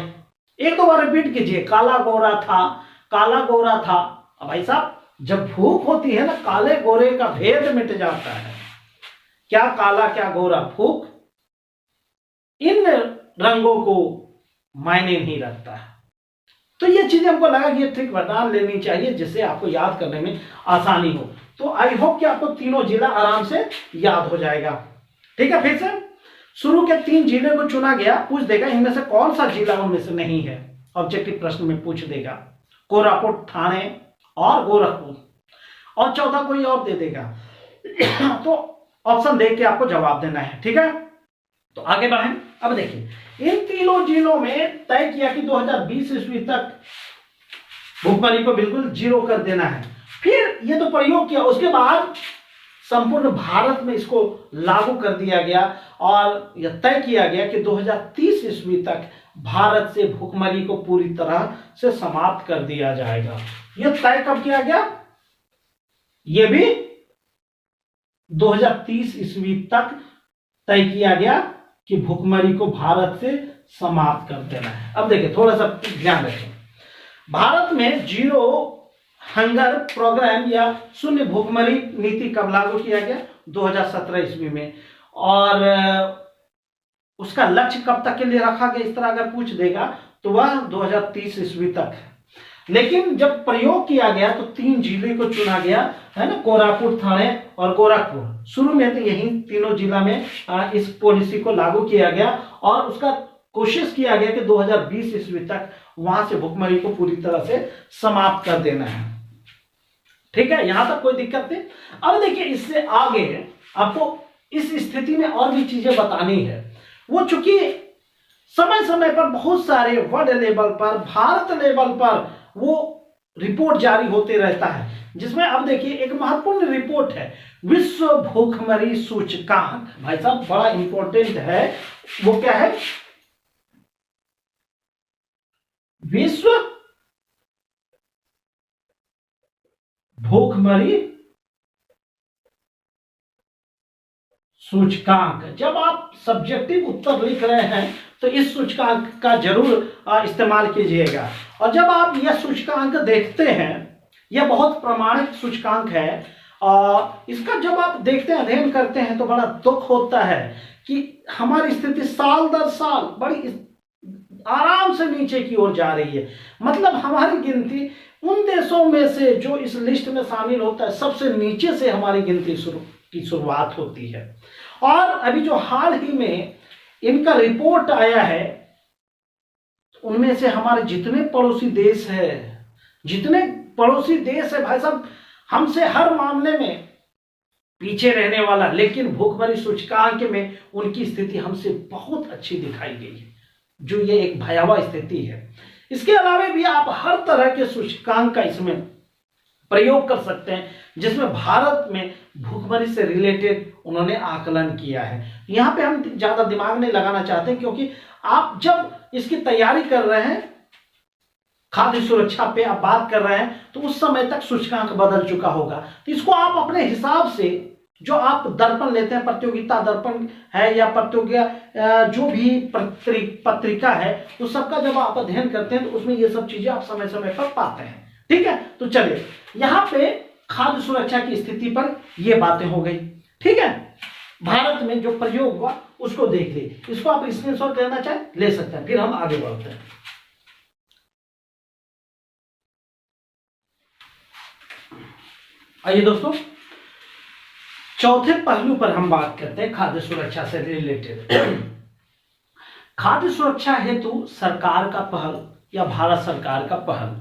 एक दो बार रिपीट कीजिए, काला गोरा था, काला गोरा था। अब भाई साहब जब भूख होती है ना, काले गोरे का भेद मिट जाता है। क्या काला क्या गोरा, भूख इन रंगों को मायने नहीं रखता है। तो ये चीजें हमको लगा कि ये ट्रिक बता लेनी चाहिए जिससे आपको याद करने में आसानी हो। तो आई होप कि आपको तीनों जिला आराम से याद हो जाएगा। ठीक है, फिर से शुरू के 3 जिले को चुना गया, पूछ देगा इनमें से कौन सा जिला उनमें से नहीं है। ऑब्जेक्टिव प्रश्न में पूछ देगा कोरापुट, थाने और गोरखपुर, और चौथा कोई और दे देगा। तो ऑप्शन देख के आपको जवाब देना है। ठीक है, तो आगे बढ़ें। अब देखिए इन तीनों जिलों में तय किया कि 2020 ईस्वी तक भुखमरी को बिल्कुल 0 कर देना है। फिर ये तो प्रयोग किया, उसके बाद संपूर्ण भारत में इसको लागू कर दिया गया और यह तय किया गया कि 2030 ईस्वी तक भारत से भुखमरी को पूरी तरह से समाप्त कर दिया जाएगा। यह तय कब किया गया, यह भी 2030 ईस्वी तक तय किया गया कि भुखमरी को भारत से समाप्त कर देना है। अब देखिए थोड़ा सा ध्यान रखें, भारत में 0 हंगर प्रोग्राम या शून्य भुखमरी नीति कब लागू किया गया, 2017 ईस्वी में। और उसका लक्ष्य कब तक के लिए रखा गया, इस तरह अगर पूछ देगा तो वह 2030 ईस्वी तक है। लेकिन जब प्रयोग किया गया तो 3 जिले को चुना गया है ना, कोरापुट, थाने और गोरखपुर। शुरू में तो यही तीनों जिला में इस पॉलिसी को लागू किया गया और उसका कोशिश किया गया कि 2020 ईस्वी तक वहां से भुखमरी को पूरी तरह से समाप्त कर देना है। ठीक है, यहां तक कोई दिक्कत नहीं। अब देखिए इससे आगे आपको इस स्थिति में और भी चीजें बतानी है। वो चूंकि समय समय पर बहुत सारे वर्ल्ड लेवल पर, भारत लेवल पर वो रिपोर्ट जारी होते रहता है, जिसमें अब देखिए एक महत्वपूर्ण रिपोर्ट है विश्व भूखमरी सूचकांक। भाई साहब बड़ा इंपॉर्टेंट है, वो क्या है, विश्व भूखमरी सूचकांक। जब आप सब्जेक्टिव उत्तर लिख रहे हैं तो इस सूचकांक का जरूर इस्तेमाल कीजिएगा। और जब आप यह सूचकांक देखते हैं, यह बहुत प्रामाणिक सूचकांक है, और इसका जब आप देखते हैं, अध्ययन करते हैं, तो बड़ा दुख होता है कि हमारी स्थिति साल दर साल बड़ी आराम से नीचे की ओर जा रही है। मतलब हमारी गिनती उन देशों में से जो इस लिस्ट में शामिल होता है, सबसे नीचे से हमारी गिनती की शुरुआत होती है। और अभी जो हाल ही में इनका रिपोर्ट आया है, उनमें से हमारे जितने पड़ोसी देश है भाई साहब, हमसे हर मामले में पीछे रहने वाला, लेकिन भूखमरी सूचकांक में उनकी स्थिति हमसे बहुत अच्छी दिखाई गई है, जो ये एक भयावह स्थिति है। इसके अलावा भी आप हर तरह के सूचकांक का इसमें प्रयोग कर सकते हैं, जिसमें भारत में भूखमरी से रिलेटेड उन्होंने आकलन किया है। यहाँ पे हम ज्यादा दिमाग नहीं लगाना चाहते, क्योंकि आप जब इसकी तैयारी कर रहे हैं, खाद्य सुरक्षा पे आप बात कर रहे हैं, तो उस समय तक सूचकांक बदल चुका होगा। तो इसको आप अपने हिसाब से, जो आप दर्पण लेते हैं, प्रतियोगिता दर्पण है या प्रतियोगिता जो भी पत्रिका है, उस सबका जब आप अध्ययन करते हैं तो उसमें ये सब चीजें आप समय समय पर पाते हैं। ठीक है, तो चलिए यहाँ पे खाद्य सुरक्षा की स्थिति पर ये बातें हो गई। ठीक है, भारत में जो प्रयोग हुआ उसको देख ली, इसको आप स्क्रीनशॉट लेना चाहे ले सकते हैं, फिर हम आगे बढ़ते हैं। आइए दोस्तों, चौथे पहलू पर हम बात करते हैं खाद्य सुरक्षा से रिलेटेड। खाद्य सुरक्षा हेतु सरकार का पहल या भारत सरकार का पहल,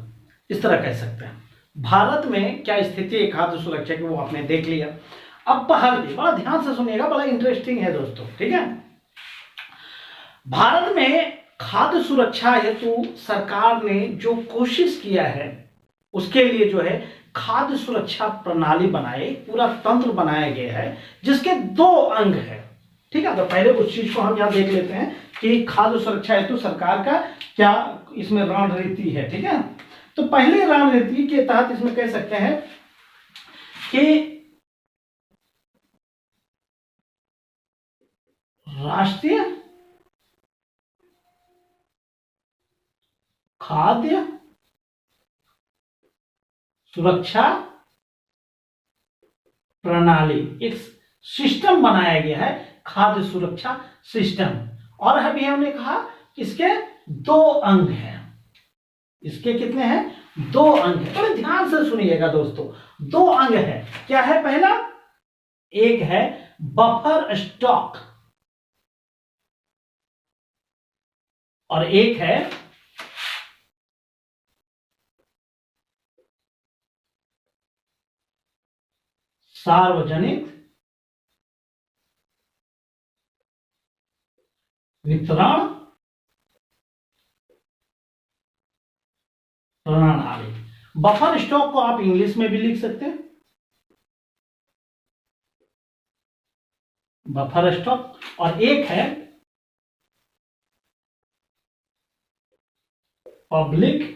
इस तरह कह सकते हैं। भारत में क्या स्थिति है खाद्य सुरक्षा की, वो आपने देख लिया। अब पहल भी, बड़ा ध्यान से सुनिएगा, बड़ा इंटरेस्टिंग है दोस्तों, ठीक है। भारत में खाद्य सुरक्षा हेतु सरकार ने जो कोशिश किया है, उसके लिए जो है खाद्य सुरक्षा प्रणाली बनाए, पूरा तंत्र बनाया गया है, जिसके 2 अंग है, ठीक है। तो पहले उस चीज को हम यहां देख लेते हैं कि खाद्य सुरक्षा हेतु सरकार का क्या इसमें रणनीति है, ठीक है। तो पहले रणनीति के तहत इसमें कह सकते हैं कि राष्ट्रीय खाद्य सुरक्षा प्रणाली, एक सिस्टम बनाया गया है, खाद्य सुरक्षा सिस्टम। और अभी हमने कहा इसके 2 अंग हैं। इसके कितने हैं? 2 अंग हैं। तो ध्यान से सुनिएगा दोस्तों, 2 अंग है। क्या है? पहला एक है बफर स्टॉक और एक है सार्वजनिक वितरण प्रणाली। बफर स्टॉक को आप इंग्लिश में भी लिख सकते हैं, बफर स्टॉक। और एक है public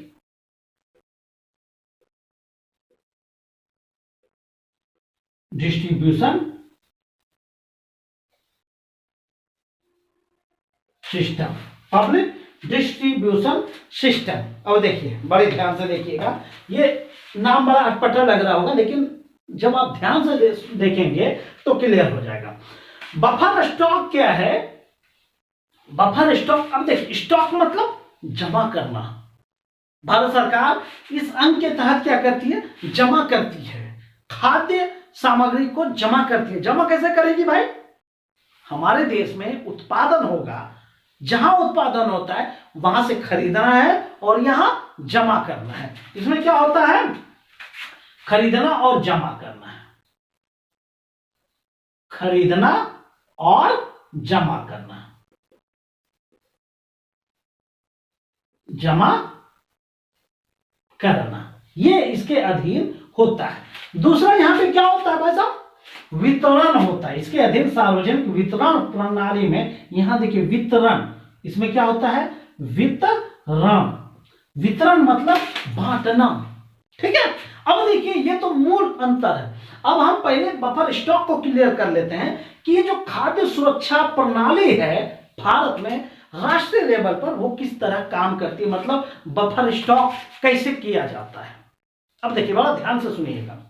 distribution system, public distribution system. अब देखिए, बड़े ध्यान से देखिएगा, ये नाम बड़ा अटपटा लग रहा होगा, लेकिन जब आप ध्यान से देखेंगे तो क्लियर हो जाएगा। बफर स्टॉक क्या है? बफर स्टॉक, अब देखिए, स्टॉक मतलब जमा करना। भारत सरकार इस अंग के तहत क्या करती है? जमा करती है, खाद्य सामग्री को जमा करती है। जमा कैसे करेगी भाई? हमारे देश में उत्पादन होगा, जहां उत्पादन होता है वहां से खरीदना है और यहां जमा करना है। इसमें क्या होता है? खरीदना और जमा करना है, खरीदना और जमा करना, जमा करना, ये इसके अधीन होता है। दूसरा यहां पे क्या होता है भाई साहब? वितरण होता है, इसके अधीन सार्वजनिक वितरण प्रणाली में। यहां देखिए वितरण, इसमें क्या होता है? वितरण, वितरण मतलब बांटना, ठीक है। अब देखिए, ये तो मूल अंतर है। अब हम पहले बफर स्टॉक को क्लियर कर लेते हैं कि ये जो खाद्य सुरक्षा प्रणाली है भारत में राष्ट्रीय लेवल पर, वो किस तरह काम करती है, मतलब बफर स्टॉक कैसे किया जाता है। अब देखिए, बड़ा ध्यान से सुनिएगा।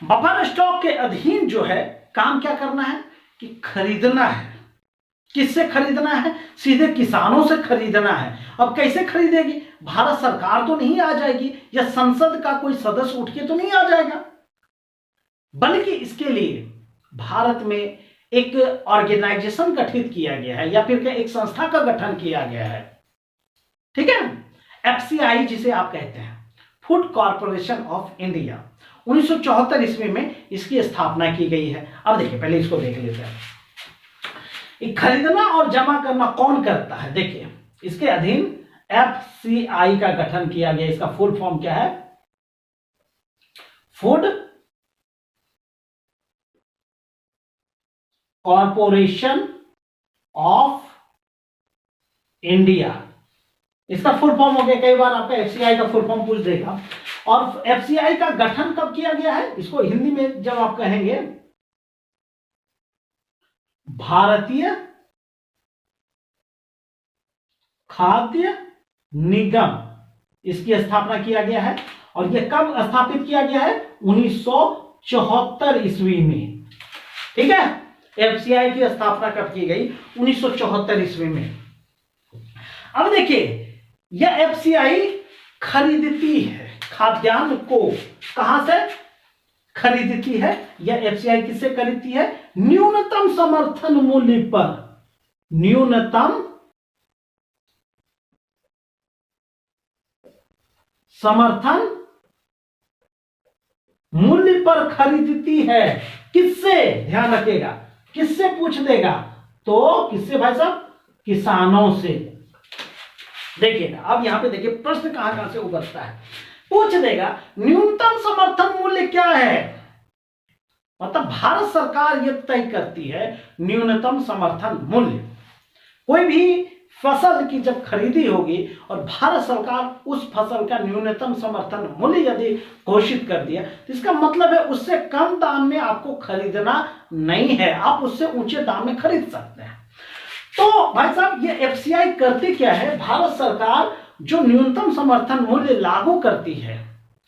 बफर स्टॉक के अधीन जो है काम क्या करना है कि खरीदना है। किससे खरीदना है? सीधे किसानों से खरीदना है। अब कैसे खरीदेगी? भारत सरकार तो नहीं आ जाएगी, या संसद का कोई सदस्य उठ के तो नहीं आ जाएगा, बल्कि इसके लिए भारत में एक ऑर्गेनाइजेशन गठित किया गया है, या फिर एक संस्था का गठन किया गया है, ठीक है। एफसीआई जिसे आप कहते हैं, फूड कॉर्पोरेशन ऑफ इंडिया। 1974 ईस्वी में इसकी स्थापना की गई है। अब देखिए, पहले इसको देख लेते हैं। खरीदना और जमा करना कौन करता है? देखिए, इसके अधीन एफसीआई का गठन किया गया। इसका फुल फॉर्म क्या है? फूड कॉर्पोरेशन ऑफ इंडिया, इसका फुल फॉर्म हो गया। कई बार आपका एफसीआई का फुल फॉर्म पूछ देगा। और एफसीआई का गठन कब किया गया है? इसको हिंदी में जब आप कहेंगे, भारतीय खाद्य निगम, इसकी स्थापना किया गया है। और यह कब स्थापित किया गया है? 1974 ईस्वी में, ठीक है। एफसीआई की स्थापना कब की गई? 1974 ईस्वी में। अब देखिए, यह एफसीआई खरीदती है खाद्यान्न को। कहां से खरीदती है? यह एफसीआई किससे खरीदती है? न्यूनतम समर्थन मूल्य पर, न्यूनतम समर्थन मूल्य पर खरीदती है। किससे? ध्यान रखिएगा, किससे पूछ देगा? तो किससे भाई साहब? किसानों से। देखिएगा अब यहां पे देखिए प्रश्न कहां कहां से उभरता है। पूछ देगा न्यूनतम समर्थन मूल्य क्या है, मतलब भारत सरकार यह तय करती है न्यूनतम समर्थन मूल्य। कोई भी फसल की जब खरीदी होगी और भारत सरकार उस फसल का न्यूनतम समर्थन मूल्य यदि घोषित कर दिया तो इसका मतलब है उससे कम दाम में आपको खरीदना नहीं है, आप उससे ऊंचे दाम में खरीद सकते हैं। तो भाई साहब ये एफसीआई करती क्या है? भारत सरकार जो न्यूनतम समर्थन मूल्य लागू करती है,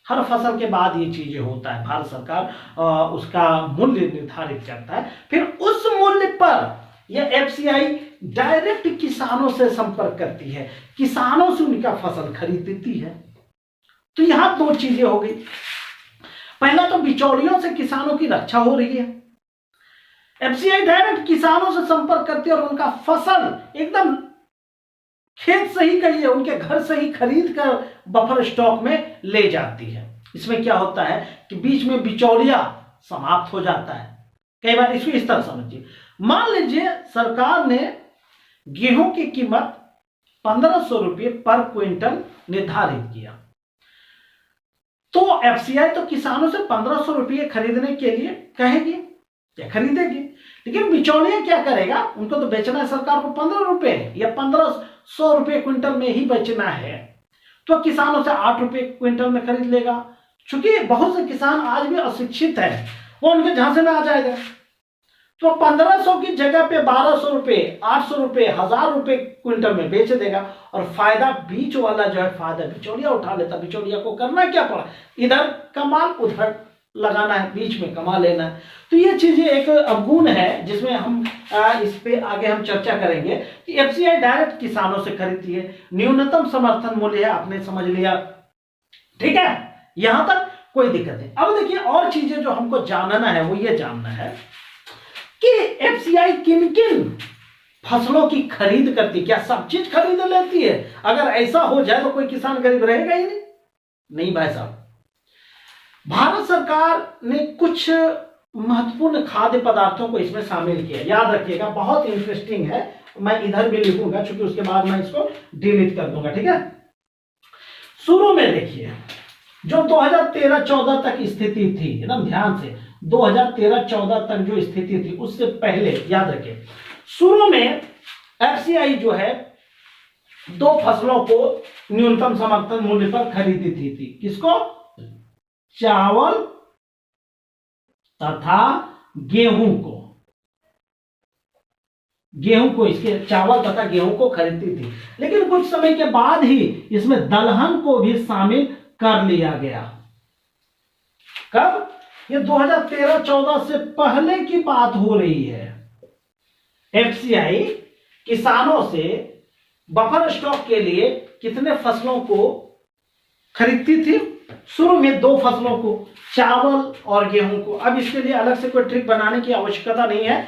हर फसल के बाद ये चीजें होता है, भारत सरकार उसका मूल्य निर्धारित करता है, फिर उस मूल्य पर यह एफसीआई डायरेक्ट किसानों से संपर्क करती है, किसानों से उनका फसल खरीदती है। तो यहां दो चीजें हो गई, पहला तो बिचौलियों से किसानों की रक्षा हो रही है, एफसीआई डायरेक्ट किसानों से संपर्क करती है और उनका फसल एकदम खेत से ही कहिए उनके घर से ही खरीद कर बफर स्टॉक में ले जाती है। इसमें क्या होता है कि बीच में बिचौलिया समाप्त हो जाता है। कई बार इसको इस तरह समझिए, मान लीजिए सरकार ने गेहूं की कीमत 1500 रुपये पर क्विंटल निर्धारित किया, तो एफसीआई तो किसानों से 1500 रुपये खरीदने के लिए कहेगी या खरीदेगी, लेकिन बिचौलिया क्या करेगा? उनको तो बेचना है सरकार को 15 रुपए या 1500 रुपये क्विंटल में ही बेचना है, तो किसानों से 8 रुपये क्विंटल में खरीद लेगा। चूंकि बहुत से किसान आज भी अशिक्षित है, वो उनके झांसे में आ जाएगा, तो 1500 की जगह पे 1200 रुपये, 800 रुपये, 1000 रुपये क्विंटल में बेच देगा और फायदा बीच वाला जो है फायदा बिचौलिया उठा लेता। बिचौलिया को करना क्या पड़ा? इधर कमाल उधर लगाना है, बीच में कमा लेना है। तो ये चीजें एक अवगुण है जिसमें हम इस पे आगे हम चर्चा करेंगे कि एफसीआई डायरेक्ट किसानों से खरीदती है, न्यूनतम समर्थन मूल्य है, आपने समझ लिया, ठीक है, यहां तक कोई दिक्कत नहीं। अब देखिए और चीजें जो हमको जानना है वो ये जानना है कि एफसीआई किन किन फसलों की खरीद करती, क्या सब चीज खरीद लेती है? अगर ऐसा हो जाए तो कोई किसान गरीब रहेगा ही नहीं भाई साहब। भारत सरकार ने कुछ महत्वपूर्ण खाद्य पदार्थों को इसमें शामिल किया, याद रखिएगा, बहुत इंटरेस्टिंग है, मैं इधर भी लिखूंगा क्योंकि उसके बाद मैं इसको डिलीट कर दूंगा, ठीक है। शुरू में देखिए जो 2013-14 तक स्थिति थी, एकदम ध्यान से, 2013-14 तक जो स्थिति थी उससे पहले याद रखिए, शुरू में एफसीआई जो है दो फसलों को न्यूनतम समर्थन मूल्य पर खरीदती थी। किसको? चावल तथा गेहूं को, इसके चावल तथा गेहूं को खरीदती थी, लेकिन कुछ समय के बाद ही इसमें दलहन को भी शामिल कर लिया गया। कब? ये 2013-14 से पहले की बात हो रही है। एफसीआई किसानों से बफर स्टॉक के लिए कितने फसलों को खरीदती थी? शुरू में दो फसलों को, चावल और गेहूं को। अब इसके लिए अलग से कोई ट्रिक बनाने की आवश्यकता नहीं है,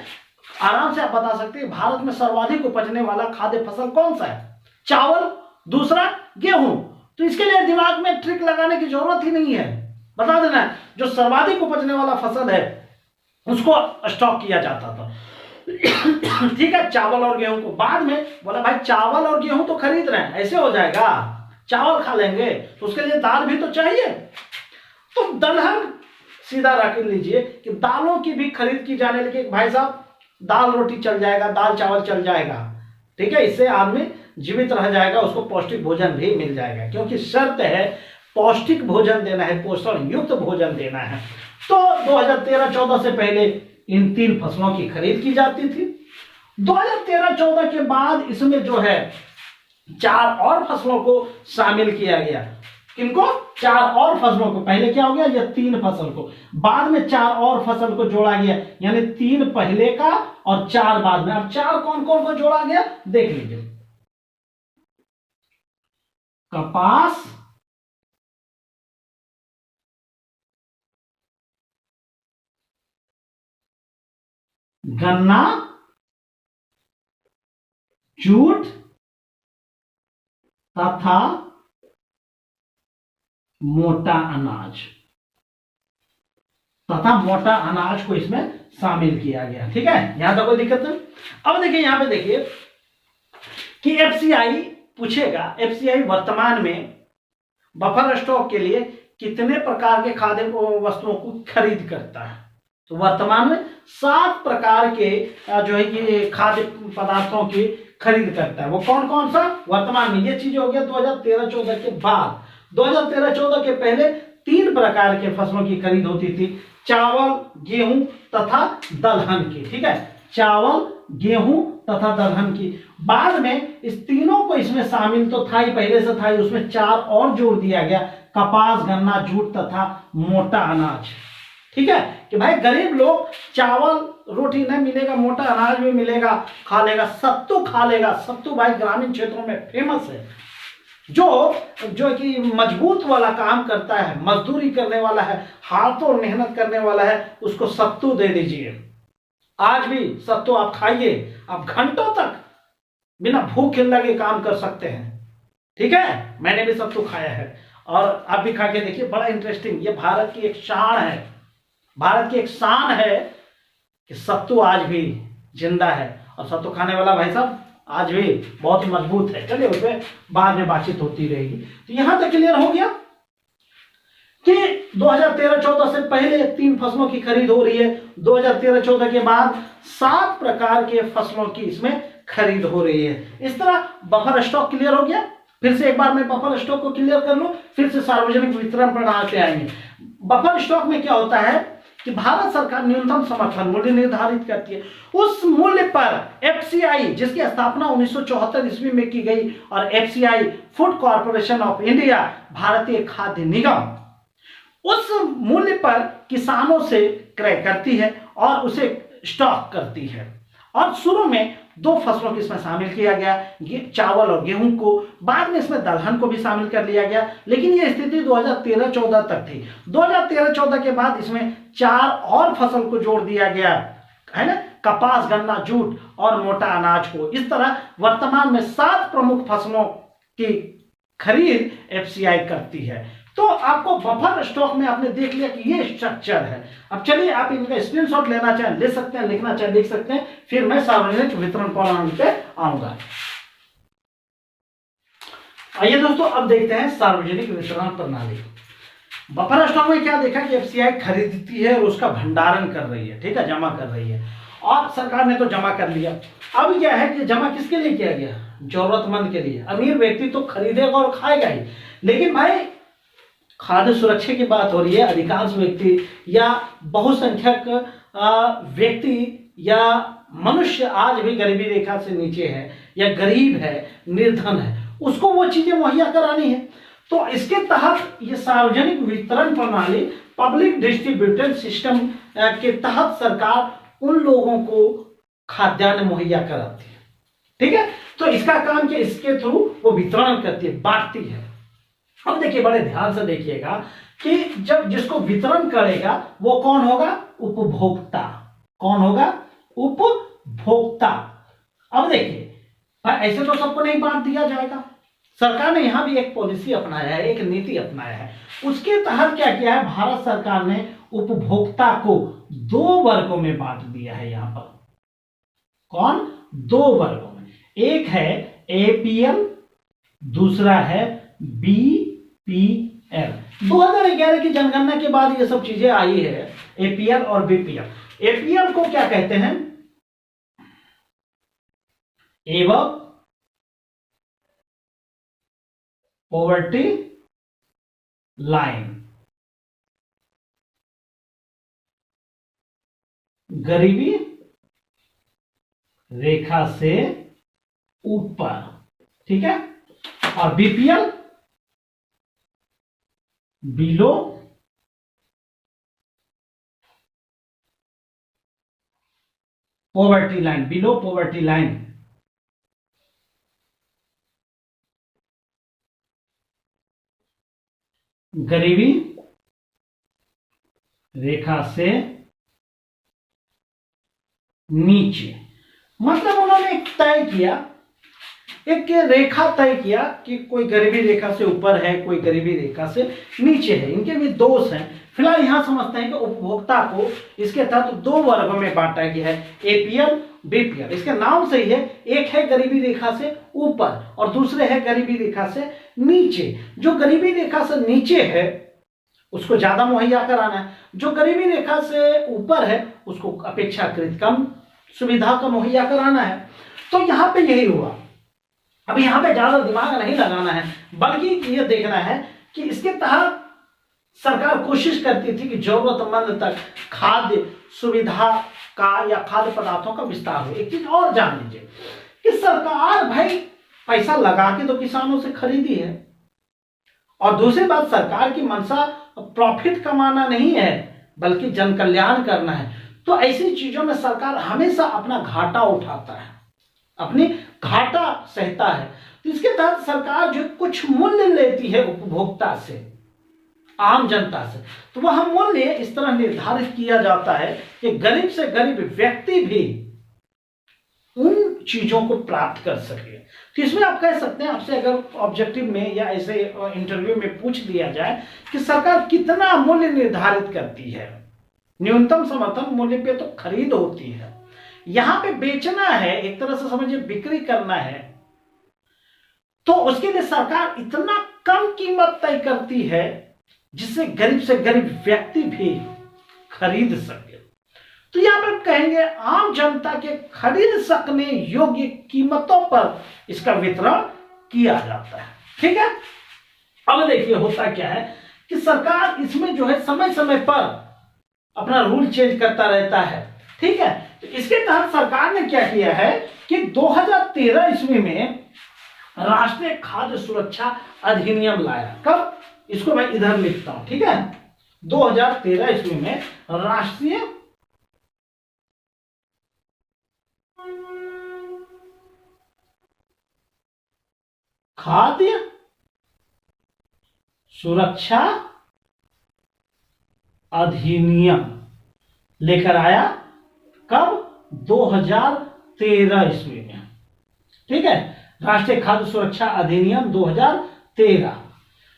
आराम से आप बता सकते हैं भारत में सर्वाधिक उपजने वाला खाद्य फसल कौन सा है? चावल, दूसरा गेहूं। तो इसके लिए दिमाग में ट्रिक लगाने की जरूरत ही नहीं है, बता देना है जो सर्वाधिक उपजने वाला फसल है उसको स्टॉक किया जाता था। ठीक है, चावल और गेहूं को। बाद में बोला भाई चावल और गेहूं तो खरीद रहे हैं, ऐसे हो जाएगा, चावल खा लेंगे तो उसके लिए दाल भी तो चाहिए, तो दलहन सीधा रख लीजिए कि दालों की भी खरीद की जाने लगी। भाई साहब दाल रोटी चल जाएगा, दाल चावल चल जाएगा, ठीक है, इससे आदमी जीवित रह जाएगा, उसको पौष्टिक भोजन भी मिल जाएगा, क्योंकि शर्त है पौष्टिक भोजन देना है, पोषण युक्त भोजन देना है। तो 2013-14 से पहले इन तीन फसलों की खरीद की जाती थी। 2013-14 के बाद इसमें जो है चार और फसलों को शामिल किया गया। किनको? चार और फसलों को। पहले क्या हो गया? ये तीन फसल को, बाद में चार और फसल को जोड़ा गया, यानी तीन पहले का और चार बाद में। अब चार कौन कौन को जोड़ा गया देख लीजिए। कपास, गन्ना, जूट तथा मोटा अनाज। तथा मोटा अनाज को इसमें शामिल किया गया। ठीक है, यहां तक कोई दिक्कत नहीं। अब देखिए यहां पे देखिए कि एफसीआई पूछेगा, एफसीआई वर्तमान में बफर स्टॉक के लिए कितने प्रकार के खाद्य वस्तुओं को खरीद करता है। तो वर्तमान में 7 प्रकार के जो है कि खाद्य पदार्थों की खरीद करता है। वो कौन कौन सा वर्तमान में, ये चीज हो गया 2013-14 के बाद। 2013-14 के पहले 3 प्रकार के फसलों की खरीद होती थी, चावल, गेहूं तथा दलहन की। ठीक है, चावल, गेहूं तथा दलहन की। बाद में इस तीनों को इसमें शामिल तो था ही, पहले से था ही, उसमें 4 और जोड़ दिया गया, कपास, गन्ना, जूट तथा मोटा अनाज। ठीक है, कि भाई गरीब लोग चावल रोटी नहीं मिलेगा, मोटा अनाज भी मिलेगा, खा लेगा, सत्तू खा लेगा। सत्तू भाई ग्रामीण क्षेत्रों में फेमस है। जो कि मजबूत वाला काम करता है, मजदूरी करने वाला है, हाथों मेहनत करने वाला है, उसको सत्तू दे दीजिए। आज भी सत्तू आप खाइए, आप घंटों तक बिना भूख लगे काम कर सकते हैं। ठीक है, मैंने भी सत्तू खाया है और आप भी खा के देखिए, बड़ा इंटरेस्टिंग। ये भारत की एक शान है, भारत की एक शान है कि सत्तू आज भी जिंदा है और सत्तू खाने वाला भाई साहब आज भी बहुत मजबूत है। चलिए उस पर बाद में बातचीत होती रहेगी। तो यहां तक क्लियर हो गया कि 2013-14 से पहले 3 फसलों की खरीद हो रही है, 2013-14 के बाद 7 प्रकार के फसलों की इसमें खरीद हो रही है। इस तरह बफर स्टॉक क्लियर हो गया। फिर से एक बार मैं बफर स्टॉक को क्लियर कर लूं, फिर से सार्वजनिक वितरण प्रणाली पे आएंगे। बफर स्टॉक में क्या होता है कि भारत सरकार न्यूनतम समर्थन मूल्य निर्धारित करती है। उस मूल्य पर एफसीआई, जिसकी स्थापना 1974 ईस्वी में की गई, और FCI food corporation of India, भारतीय खाद्य निगम, उस मूल्य पर किसानों से क्रय करती है और उसे स्टॉक करती है। और शुरू में 2 फसलों को इसमें शामिल किया गया, चावल और गेहूं को। बाद में इसमें दलहन को भी शामिल कर लिया गया, लेकिन यह स्थिति 2013-14 तक थी। 2013-14 के बाद इसमें 4 और फसल को जोड़ दिया गया है ना, कपास, गन्ना, जूट और मोटा अनाज को। इस तरह वर्तमान में 7 प्रमुख फसलों की खरीद एफसीआई करती है। तो आपको बफर स्टॉक में आपने देख लिया कि ये स्ट्रक्चर है। अब चलिए आप इनका स्क्रीनशॉट लेना चाहें ले सकते हैं, लिखना चाहें लिख सकते हैं, फिर मैं सार्वजनिक वितरण प्रणाली पे आऊंगा। आइए दोस्तों अब देखते हैं सार्वजनिक वितरण प्रणाली। बफर स्टॉक में क्या देखा कि एफसीआई खरीदती है और उसका भंडारण कर रही है। ठीक है, जमा कर रही है और सरकार ने तो जमा कर लिया। अब क्या है कि जमा किसके लिए किया गया, जरूरतमंद के लिए। अमीर व्यक्ति तो खरीदेगा और खाएगा ही, लेकिन भाई खाद्य सुरक्षा की बात हो रही है। अधिकांश व्यक्ति या बहुसंख्यक व्यक्ति या मनुष्य आज भी गरीबी रेखा से नीचे है या गरीब है, निर्धन है, उसको वो चीजें मुहैया करानी है। तो इसके तहत ये सार्वजनिक वितरण प्रणाली, पब्लिक डिस्ट्रीब्यूशन सिस्टम के तहत सरकार उन लोगों को खाद्यान्न मुहैया कराती है। ठीक है, तो इसका काम क्या, इसके थ्रू वो वितरण करती है, बांटती है। अब देखिए बड़े ध्यान से देखिएगा कि जब जिसको वितरण करेगा वो कौन होगा, उपभोक्ता। कौन होगा, उपभोक्ता। अब देखिए ऐसे तो सबको नहीं बांट दिया जाएगा। सरकार ने यहां भी एक पॉलिसी अपनाया है, एक नीति अपनाया है। उसके तहत क्या किया है, भारत सरकार ने उपभोक्ता को 2 वर्गों में बांट दिया है। यहां पर कौन, 2 वर्गों में। एक है एपीएल, दूसरा है बीपीएल। 2011 की जनगणना के बाद ये सब चीजें आई है, एपीएल और बीपीएल। एपीएल को क्या कहते हैं, एबव पॉवर्टी लाइन, गरीबी रेखा से ऊपर। ठीक है, और BPL below poverty line, below poverty line. गरीबी रेखा से नीचे। मतलब उन्होंने तय किया एक रेखा तय किया कि कोई गरीबी रेखा से ऊपर है, कोई गरीबी रेखा से नीचे है, इनके भी दोष हैं। फिलहाल यहां समझते हैं कि उपभोक्ता को इसके तहत दो वर्गों में बांटा गया है, एपीएल बीपीएल। इसके नाम से ही है, एक है गरीबी रेखा से ऊपर और दूसरे है गरीबी रेखा से नीचे। जो गरीबी रेखा से नीचे है उसको ज्यादा मुहैया कराना है, जो गरीबी रेखा से ऊपर है उसको अपेक्षाकृत कम सुविधा का मुहैया कराना है। तो यहां पे यही हुआ। अब यहां पे ज्यादा दिमाग नहीं लगाना है, बल्कि ये देखना है कि इसके तहत सरकार कोशिश करती थी कि जरूरतमंद तक खाद्य सुविधा का या खाद्य पदार्थों का विस्तार हो। एक चीज और जान लीजिए कि सरकार भाई पैसा लगा के तो किसानों से खरीदी है, और दूसरी बात सरकार की मंशा प्रॉफिट कमाना नहीं है बल्कि जन कल्याण करना है। तो ऐसी चीजों में सरकार हमेशा अपना घाटा उठाता है, अपनी घाटा सहता है। तो इसके तहत सरकार जो कुछ मूल्य लेती है उपभोक्ता से, आम जनता से, तो वह मूल्य इस तरह निर्धारित किया जाता है कि गरीब से गरीब व्यक्ति भी उन चीजों को प्राप्त कर सके। तो इसमें आप कह सकते हैं, आपसे अगर ऑब्जेक्टिव में या ऐसे इंटरव्यू में पूछ दिया जाए कि सरकार कितना मूल्य निर्धारित करती है, न्यूनतम समर्थन मूल्य पे तो खरीद होती है, यहां पे बेचना है, एक तरह से समझिए बिक्री करना है, तो उसके लिए सरकार इतना कम कीमत तय करती है जिससे गरीब से गरीब व्यक्ति भी खरीद सके। तो यहां पर कहेंगे आम जनता के खरीद सकने योग्य कीमतों पर इसका वितरण किया जाता है। ठीक है, अब देखिए होता क्या है कि सरकार इसमें जो है समय समय पर अपना रूल चेंज करता रहता है। ठीक है, तो इसके तहत सरकार ने क्या किया है कि 2013 ईस्वी में राष्ट्रीय खाद्य सुरक्षा अधिनियम लाया। कब? इसको मैं इधर लिखता हूं। ठीक है, 2013 ईस्वी में राष्ट्रीय खाद्य सुरक्षा अधिनियम लेकर आया। कब? 2013 ईस्वी में। ठीक है, राष्ट्रीय खाद्य सुरक्षा अधिनियम 2013।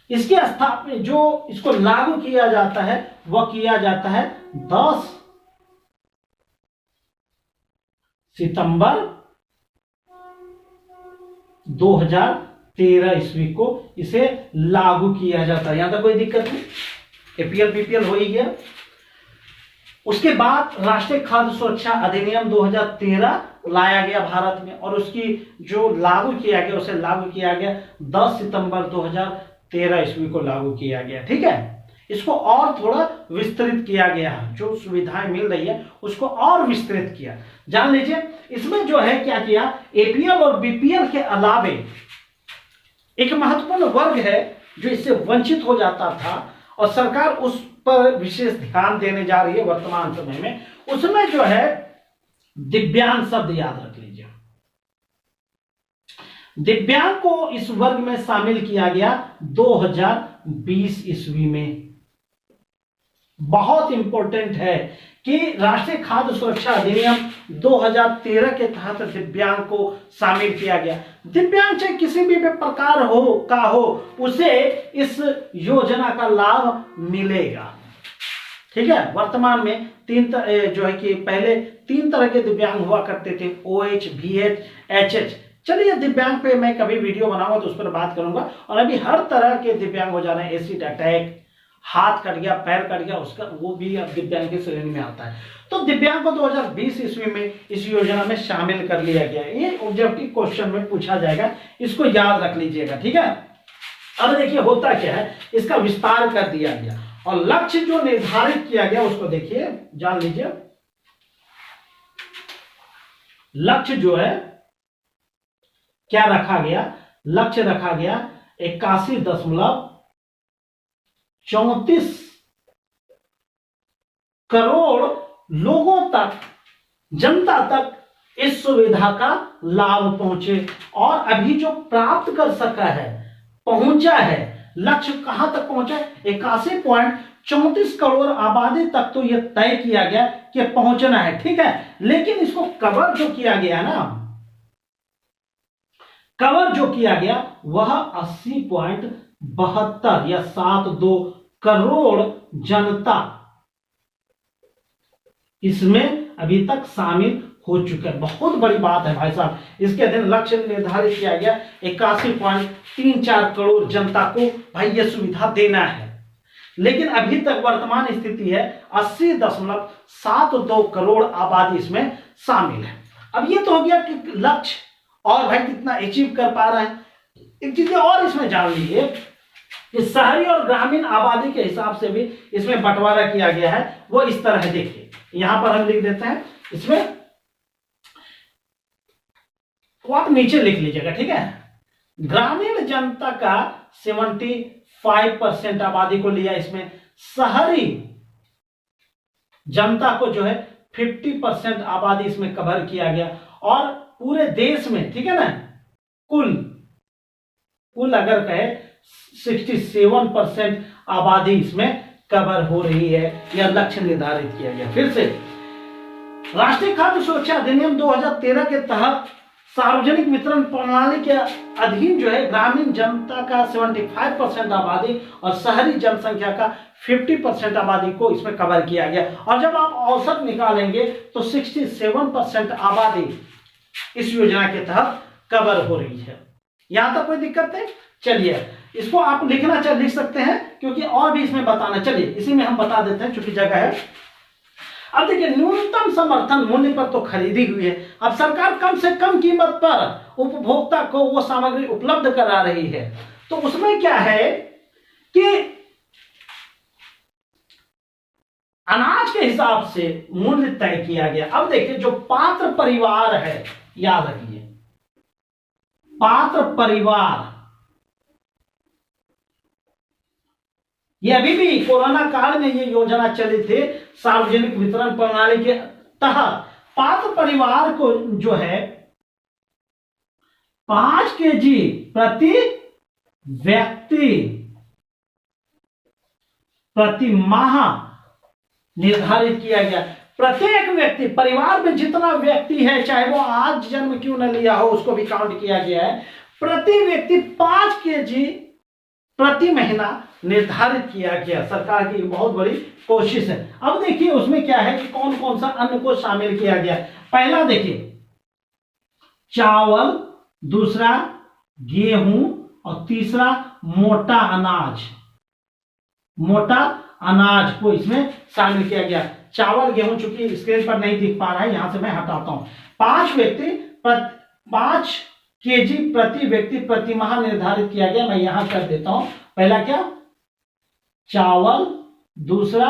इसके स्थापना जो इसको लागू किया जाता है वह किया जाता है 10 सितंबर 2013 ईस्वी को इसे लागू किया जाता है। यहां तक कोई दिक्कत नहीं, एपीएल बीपीएल हो ही गया। उसके बाद राष्ट्रीय खाद्य सुरक्षा अधिनियम 2013 लाया गया भारत में, और उसकी जो लागू किया गया उसे लागू किया गया 10 सितंबर 2013 ईस्वी को लागू किया गया। ठीक है, इसको और थोड़ा विस्तृत किया गया, जो सुविधाएं मिल रही है उसको और विस्तृत किया। जान लीजिए इसमें जो है क्या किया, एपीएल और बीपीएल के अलावे एक महत्वपूर्ण वर्ग है जो इससे वंचित हो जाता था, और सरकार उस पर विशेष ध्यान देने जा रही है वर्तमान समय में। उसमें जो है दिव्यांग शब्द याद रख लीजिए। दिव्यांग को इस वर्ग में शामिल किया गया 2020 ईस्वी में। बहुत इंपॉर्टेंट है कि राष्ट्रीय खाद्य सुरक्षा अधिनियम 2013 के तहत दिव्यांग को शामिल किया गया। दिव्यांग चाहे किसी भी प्रकार हो उसे इस योजना का लाभ मिलेगा। ठीक है, वर्तमान में जो है कि पहले 3 तरह के दिव्यांग हुआ करते थे, OH, VH, HH। चलिए दिव्यांग पे मैं कभी वीडियो बनाऊंगा तो उस पर बात करूंगा। और अभी हर तरह के दिव्यांग हो जा रहे हैं, एसिड अटैक, हाथ कट गया, पैर कट गया, उसका वो भी अब दिव्यांग की श्रेणी में आता है। तो दिव्यांग को 2020 ईस्वी में इस योजना में शामिल कर लिया गया है। ये ऑब्जेक्टिव क्वेश्चन में पूछा जाएगा, इसको याद रख लीजिएगा। ठीक है, अब देखिए होता क्या है, इसका विस्तार कर दिया गया और लक्ष्य जो निर्धारित किया गया उसको देखिए, जान लीजिए। लक्ष्य जो है क्या रखा गया, लक्ष्य रखा गया 81.34 करोड़ लोगों तक, जनता तक इस सुविधा का लाभ पहुंचे। और अभी जो प्राप्त कर सका है, पहुंचा है, लक्ष्य कहां तक पहुंचा है, 81.34 करोड़ आबादी तक तो यह तय किया गया कि पहुंचना है। ठीक है, लेकिन इसको कवर जो किया गया ना, कवर जो किया गया वह 80.72 या 72 करोड़ जनता इसमें अभी तक शामिल हो चुका है। बहुत बड़ी बात है भाई साहब। इसके अधीन लक्ष्य निर्धारित किया गया 81.34 करोड़ जनता को भाई ये सुविधा देना है, लेकिन अभी तक वर्तमान स्थिति है 80.72 करोड़ आबादी इसमें शामिल है। अब ये तो हो गया कि लक्ष्य, और भाई कितना अचीव कर पा रहे हैं। एक चीज और इसमें जान लीजिए कि शहरी और ग्रामीण आबादी के हिसाब से भी इसमें बंटवारा किया गया है। वो इस तरह है, देखिए यहां पर हम लिख देते हैं इसमें, तो आप नीचे लिख लीजिएगा, ठीक है। ग्रामीण जनता का 75% आबादी को लिया इसमें, शहरी जनता को जो है 50% आबादी इसमें कवर किया गया, और पूरे देश में, ठीक है ना, कुल अगर कहे 67% आबादी इसमें कवर हो रही है, यह लक्ष्य निर्धारित किया गया। फिर से राष्ट्रीय खाद्य सुरक्षा अधिनियम 2013 के तहत सार्वजनिक वितरण प्रणाली के अधीन जो है ग्रामीण जनता का 75% आबादी और शहरी जनसंख्या का 50% आबादी को इसमें कवर किया गया, और जब आप औसत निकालेंगे तो 67% आबादी इस योजना के तहत कवर हो रही है। यहां तक कोई दिक्कत है? चलिए इसको आप लिख सकते हैं, क्योंकि और भी इसमें बताना, चलिए इसी में हम बता देते हैं चूंकि जगह है। अब देखिए न्यूनतम समर्थन मूल्य पर तो खरीदी हुई है, अब सरकार कम से कम कीमत पर उपभोक्ता को वो सामग्री उपलब्ध करा रही है, तो उसमें क्या है कि अनाज के हिसाब से मूल्य तय किया गया। अब देखिए जो पात्र परिवार है, याद रखिए पात्र परिवार, ये अभी भी कोरोना काल में ये योजना चली थी सार्वजनिक वितरण प्रणाली के तहत। पात्र परिवार को जो है 5 केजी प्रति व्यक्ति प्रति माह निर्धारित किया गया। प्रत्येक व्यक्ति, परिवार में जितना व्यक्ति है, चाहे वो आज जन्म क्यों न लिया हो, उसको भी काउंट किया गया है। प्रति व्यक्ति 5 केजी प्रति महीना निर्धारित किया गया। सरकार की बहुत बड़ी कोशिश है। अब देखिए उसमें क्या है कि कौन कौन सा अन्न को शामिल किया गया। पहला देखिए चावल, दूसरा गेहूं, और तीसरा मोटा अनाज। मोटा अनाज को इसमें शामिल किया गया। चावल गेहूं चूंकि स्क्रीन पर नहीं दिख पा रहा है, यहां से मैं हटाता हूं। 5 केजी प्रति व्यक्ति प्रति माह निर्धारित किया गया। मैं यहां कर देता हूं। पहला क्या? चावल, दूसरा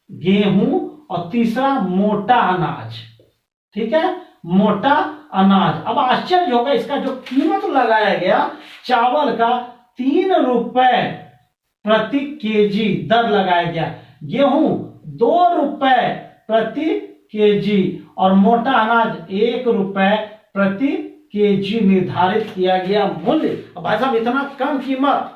गेहूं, और तीसरा मोटा अनाज। ठीक है, मोटा अनाज। अब आश्चर्य होगा, इसका जो कीमत लगाया गया चावल का 3 रुपए प्रति केजी दर लगाया गया, गेहूं 2 रुपए प्रति केजी, और मोटा अनाज 1 रुपए प्रति केजी निर्धारित किया गया मूल्य। अब भाई साहब इतना कम कीमत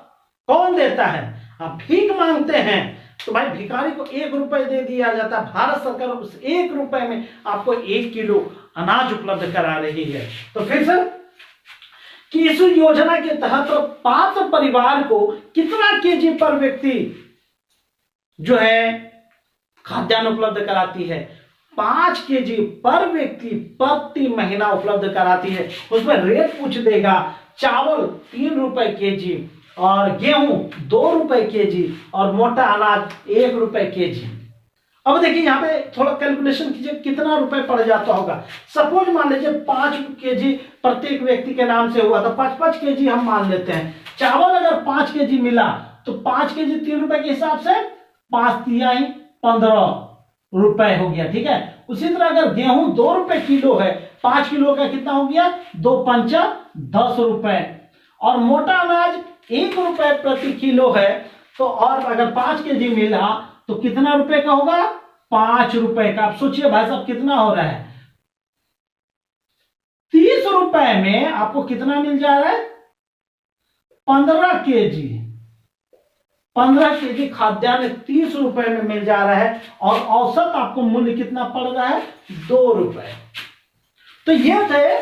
कौन देता है? आप भीख मांगते हैं तो भाई भिखारी को 1 रुपए दे दिया जाता है। भारत सरकार उस 1 रुपए में आपको 1 किलो अनाज उपलब्ध करा रही है। तो फिर सर कि इस योजना के तहत पात्र परिवार को कितना केजी पर व्यक्ति जो है खाद्यान्न उपलब्ध कराती है? 5 केजी पर व्यक्ति प्रति महीना उपलब्ध कराती है। उसमें रेट पूछ देगा। चावल 3 रुपए केजी, और गेहूं 2 रुपए केजी, और मोटा अनाज 1 रुपए केजी। अब देखिए यहाँ पे थोड़ा कैलकुलेशन कीजिए कितना रुपए पड़ जाता होगा। सपोज मान लीजिए 5 केजी प्रत्येक व्यक्ति के नाम से हुआ तो 5-5 केजी हम मान लेते हैं। चावल अगर 5 केजी मिला तो 5 केजी 3 रुपए के हिसाब से 5 तिहाई 15 रुपए हो गया। ठीक है, उसी तरह अगर गेहूं 2 रुपए किलो है, 5 किलो का कितना हो गया? 2 पंचा 10 रुपए, और मोटा अनाज 1 रुपए प्रति किलो है, तो और अगर 5 केजी मिला तो कितना रुपए का होगा? 5 रुपए का। आप सोचिए भाई साहब कितना हो रहा है? 30 रुपए में आपको कितना मिल जा रहा है? 15 केजी। 15 केजी खाद्यान्न 30 रुपए में मिल जा रहा है, और औसत आपको मूल्य कितना पड़ रहा है? 2 रुपए। तो ये थे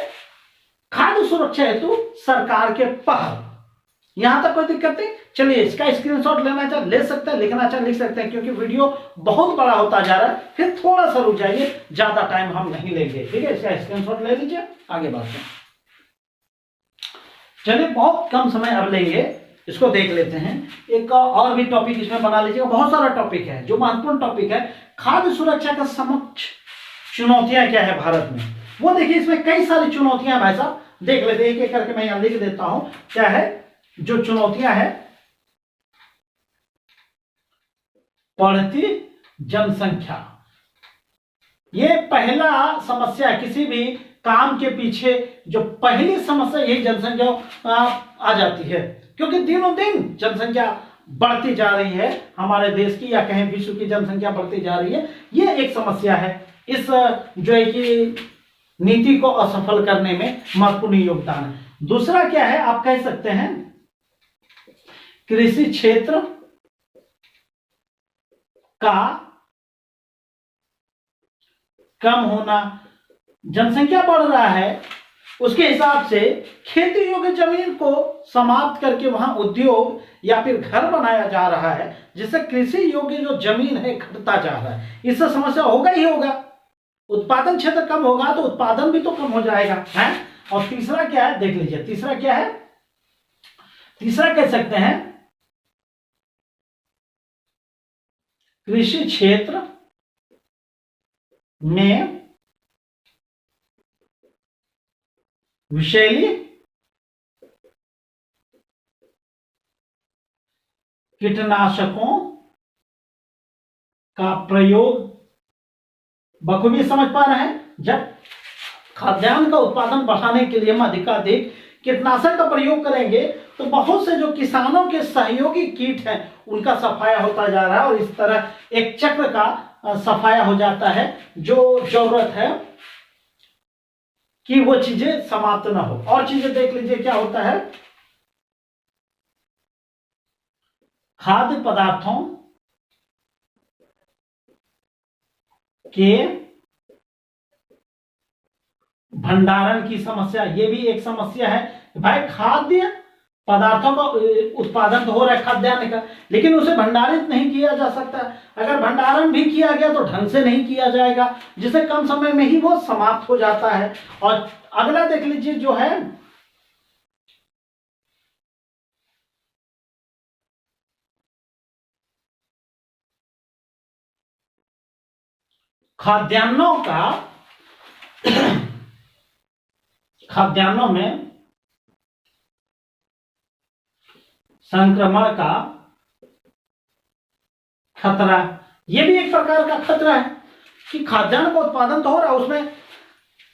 खाद्य सुरक्षा हेतु सरकार के पहल, यहां तक कोई दिक्कत नहीं। चलिए इसका स्क्रीनशॉट लेना चाहे ले सकते हैं, लिखना चाहे लिख सकते हैं, क्योंकि वीडियो बहुत बड़ा होता जा रहा है, फिर थोड़ा सा रुक जाइए, ज्यादा टाइम हम नहीं लेंगे, ठीक है। इसका स्क्रीनशॉट ले लीजिए, आगे बात करें। चलिए बहुत कम समय अब लेंगे, इसको देख लेते हैं। एक और भी टॉपिक इसमें बना लीजिएगा, बहुत सारा टॉपिक है। जो महत्वपूर्ण टॉपिक है, खाद्य सुरक्षा का समक्ष चुनौतियां क्या है भारत में, वो देखिए। इसमें कई सारी चुनौतियां भाई साहब, देख लेते हैं एक एक करके, मैं यहां लिख देता हूं क्या है जो चुनौतियां है। बढ़ती जनसंख्या, ये पहला समस्या, किसी भी काम के पीछे जो पहली समस्या यही जनसंख्या आ जाती है, क्योंकि दिनों दिन जनसंख्या बढ़ती जा रही है हमारे देश की, या कहीं विश्व की जनसंख्या बढ़ती जा रही है। ये एक समस्या है, इस जो है कि नीति को असफल करने में महत्वपूर्ण योगदान है। दूसरा क्या है, आप कह सकते हैं कृषि क्षेत्र का कम होना। जनसंख्या बढ़ रहा है, उसके हिसाब से खेती योग्य जमीन को समाप्त करके वहां उद्योग या फिर घर बनाया जा रहा है, जिससे कृषि योग्य जो जमीन है घटता जा रहा है। इससे समस्या होगा ही होगा, उत्पादन क्षेत्र कम होगा तो उत्पादन भी तो कम हो जाएगा, है। और तीसरा क्या है, देख लीजिए तीसरा क्या है। तीसरा कह सकते हैं कृषि क्षेत्र में विषैली कीटनाशकों का प्रयोग बखूबी समझ पा रहे हैं। जब खाद्यान्न का उत्पादन बढ़ाने के लिए हम अधिकाधिक कीटनाशक का प्रयोग करेंगे तो बहुत से जो किसानों के सहयोगी कीट हैं उनका सफाया होता जा रहा है, और इस तरह एक चक्र का सफाया हो जाता है। जो जरूरत है कि वो चीजें समाप्त ना हो। और चीजें देख लीजिए क्या होता है, खाद्य पदार्थों के भंडारण की समस्या, ये भी एक समस्या है। भाई खाद्य पदार्थों का उत्पादन तो हो रहा है खाद्यान्न का, लेकिन उसे भंडारित नहीं किया जा सकता। अगर भंडारण भी किया गया तो ढंग से नहीं किया जाएगा, जिससे कम समय में ही वो समाप्त हो जाता है। और अगला देख लीजिए जो है खाद्यान्नों में संक्रमण का खतरा। यह भी एक प्रकार का खतरा है कि खाद्यान्न का उत्पादन तो हो रहा है, उसमें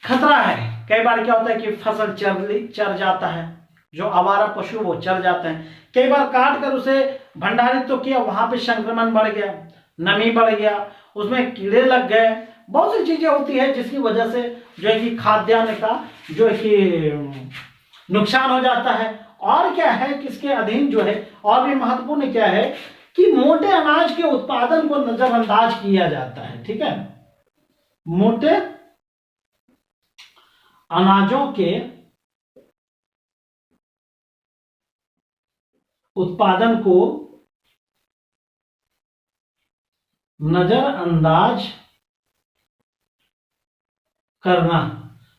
खतरा है। कई बार क्या होता है कि फसल चर जाता है, जो आवारा पशु वो चर जाते हैं। कई बार काट कर उसे भंडारित तो किया, वहां पे संक्रमण बढ़ गया, नमी बढ़ गया, उसमें कीड़े लग गए, बहुत सी चीजें होती है जिसकी वजह से जो है कि खाद्यान्न का जो है कि नुकसान हो जाता है। और क्या है कि इसके अधीन जो है और भी महत्वपूर्ण क्या है कि मोटे अनाज के उत्पादन को नजरअंदाज किया जाता है, ठीक है। मोटे अनाजों के उत्पादन को नजरअंदाज करना,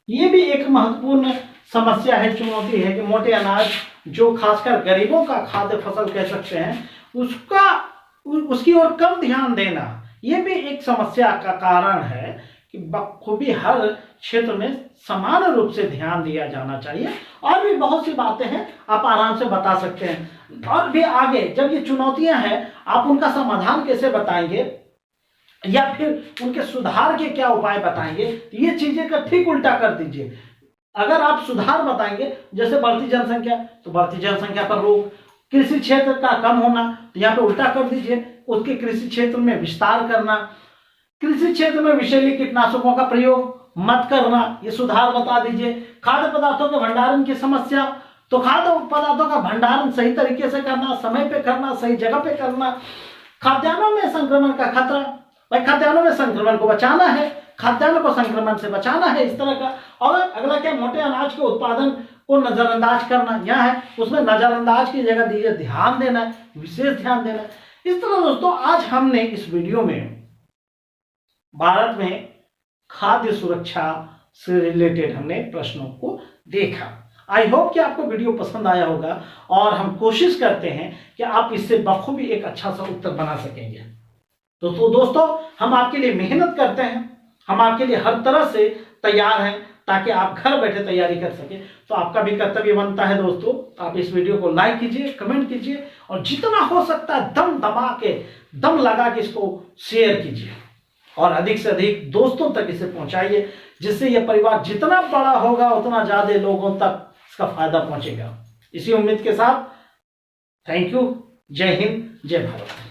यह भी एक महत्वपूर्ण समस्या है, चुनौती है कि मोटे अनाज जो खासकर गरीबों का खाद्य फसल कह सकते हैं उसकी ओर कम ध्यान देना, यह भी एक समस्या का कारण है कि बखूबी हर क्षेत्र में समान रूप से ध्यान दिया जाना चाहिए। और भी बहुत सी बातें हैं, आप आराम से बता सकते हैं। और भी आगे जब ये चुनौतियां हैं आप उनका समाधान कैसे बताएंगे या फिर उनके सुधार के क्या उपाय बताएंगे, ये चीजें का ठीक उल्टा कर दीजिए। अगर आप सुधार बताएंगे, जैसे बढ़ती जनसंख्या तो बढ़ती जनसंख्या पर रोक, कृषि क्षेत्र का कम होना तो यहाँ पे उल्टा कर दीजिए, उसके कृषि क्षेत्र में विस्तार करना, कृषि क्षेत्र में विषैली कीटनाशकों का प्रयोग मत करना, ये सुधार बता दीजिए। खाद्य पदार्थों के भंडारण की समस्या, तो खाद्य पदार्थों का भंडारण सही तरीके से करना, समय पे करना, सही जगह पे करना। खाद्यान्नों में संक्रमण का खतरा, भाई खाद्यान्नों में संक्रमण को बचाना है, खाद्यान्नों को संक्रमण से बचाना है, इस तरह का। और अगला क्या, मोटे अनाज के उत्पादन को नजरअंदाज करना, यह है उसमें नजरअंदाज की जगह दीजिए ध्यान देना है, विशेष ध्यान देना है। इस तरह दोस्तों आज हमने इस वीडियो में भारत में खाद्य सुरक्षा से रिलेटेड हमने प्रश्नों को देखा। आई होप कि आपको वीडियो पसंद आया होगा और हम कोशिश करते हैं कि आप इससे बखूबी एक अच्छा सा उत्तर बना सकेंगे। तो दोस्तों हम आपके लिए मेहनत करते हैं, हम आपके लिए हर तरह से तैयार हैं ताकि आप घर बैठे तैयारी कर सके। तो आपका भी कर्तव्य बनता है दोस्तों, आप इस वीडियो को लाइक कीजिए, कमेंट कीजिए और जितना हो सकता है दम लगा के इसको शेयर कीजिए और अधिक से अधिक दोस्तों तक इसे पहुंचाइए, जिससे यह परिवार जितना बड़ा होगा उतना ज्यादा लोगों तक इसका फायदा पहुंचेगा। इसी उम्मीद के साथ थैंक यू। जय हिंद, जय भारत।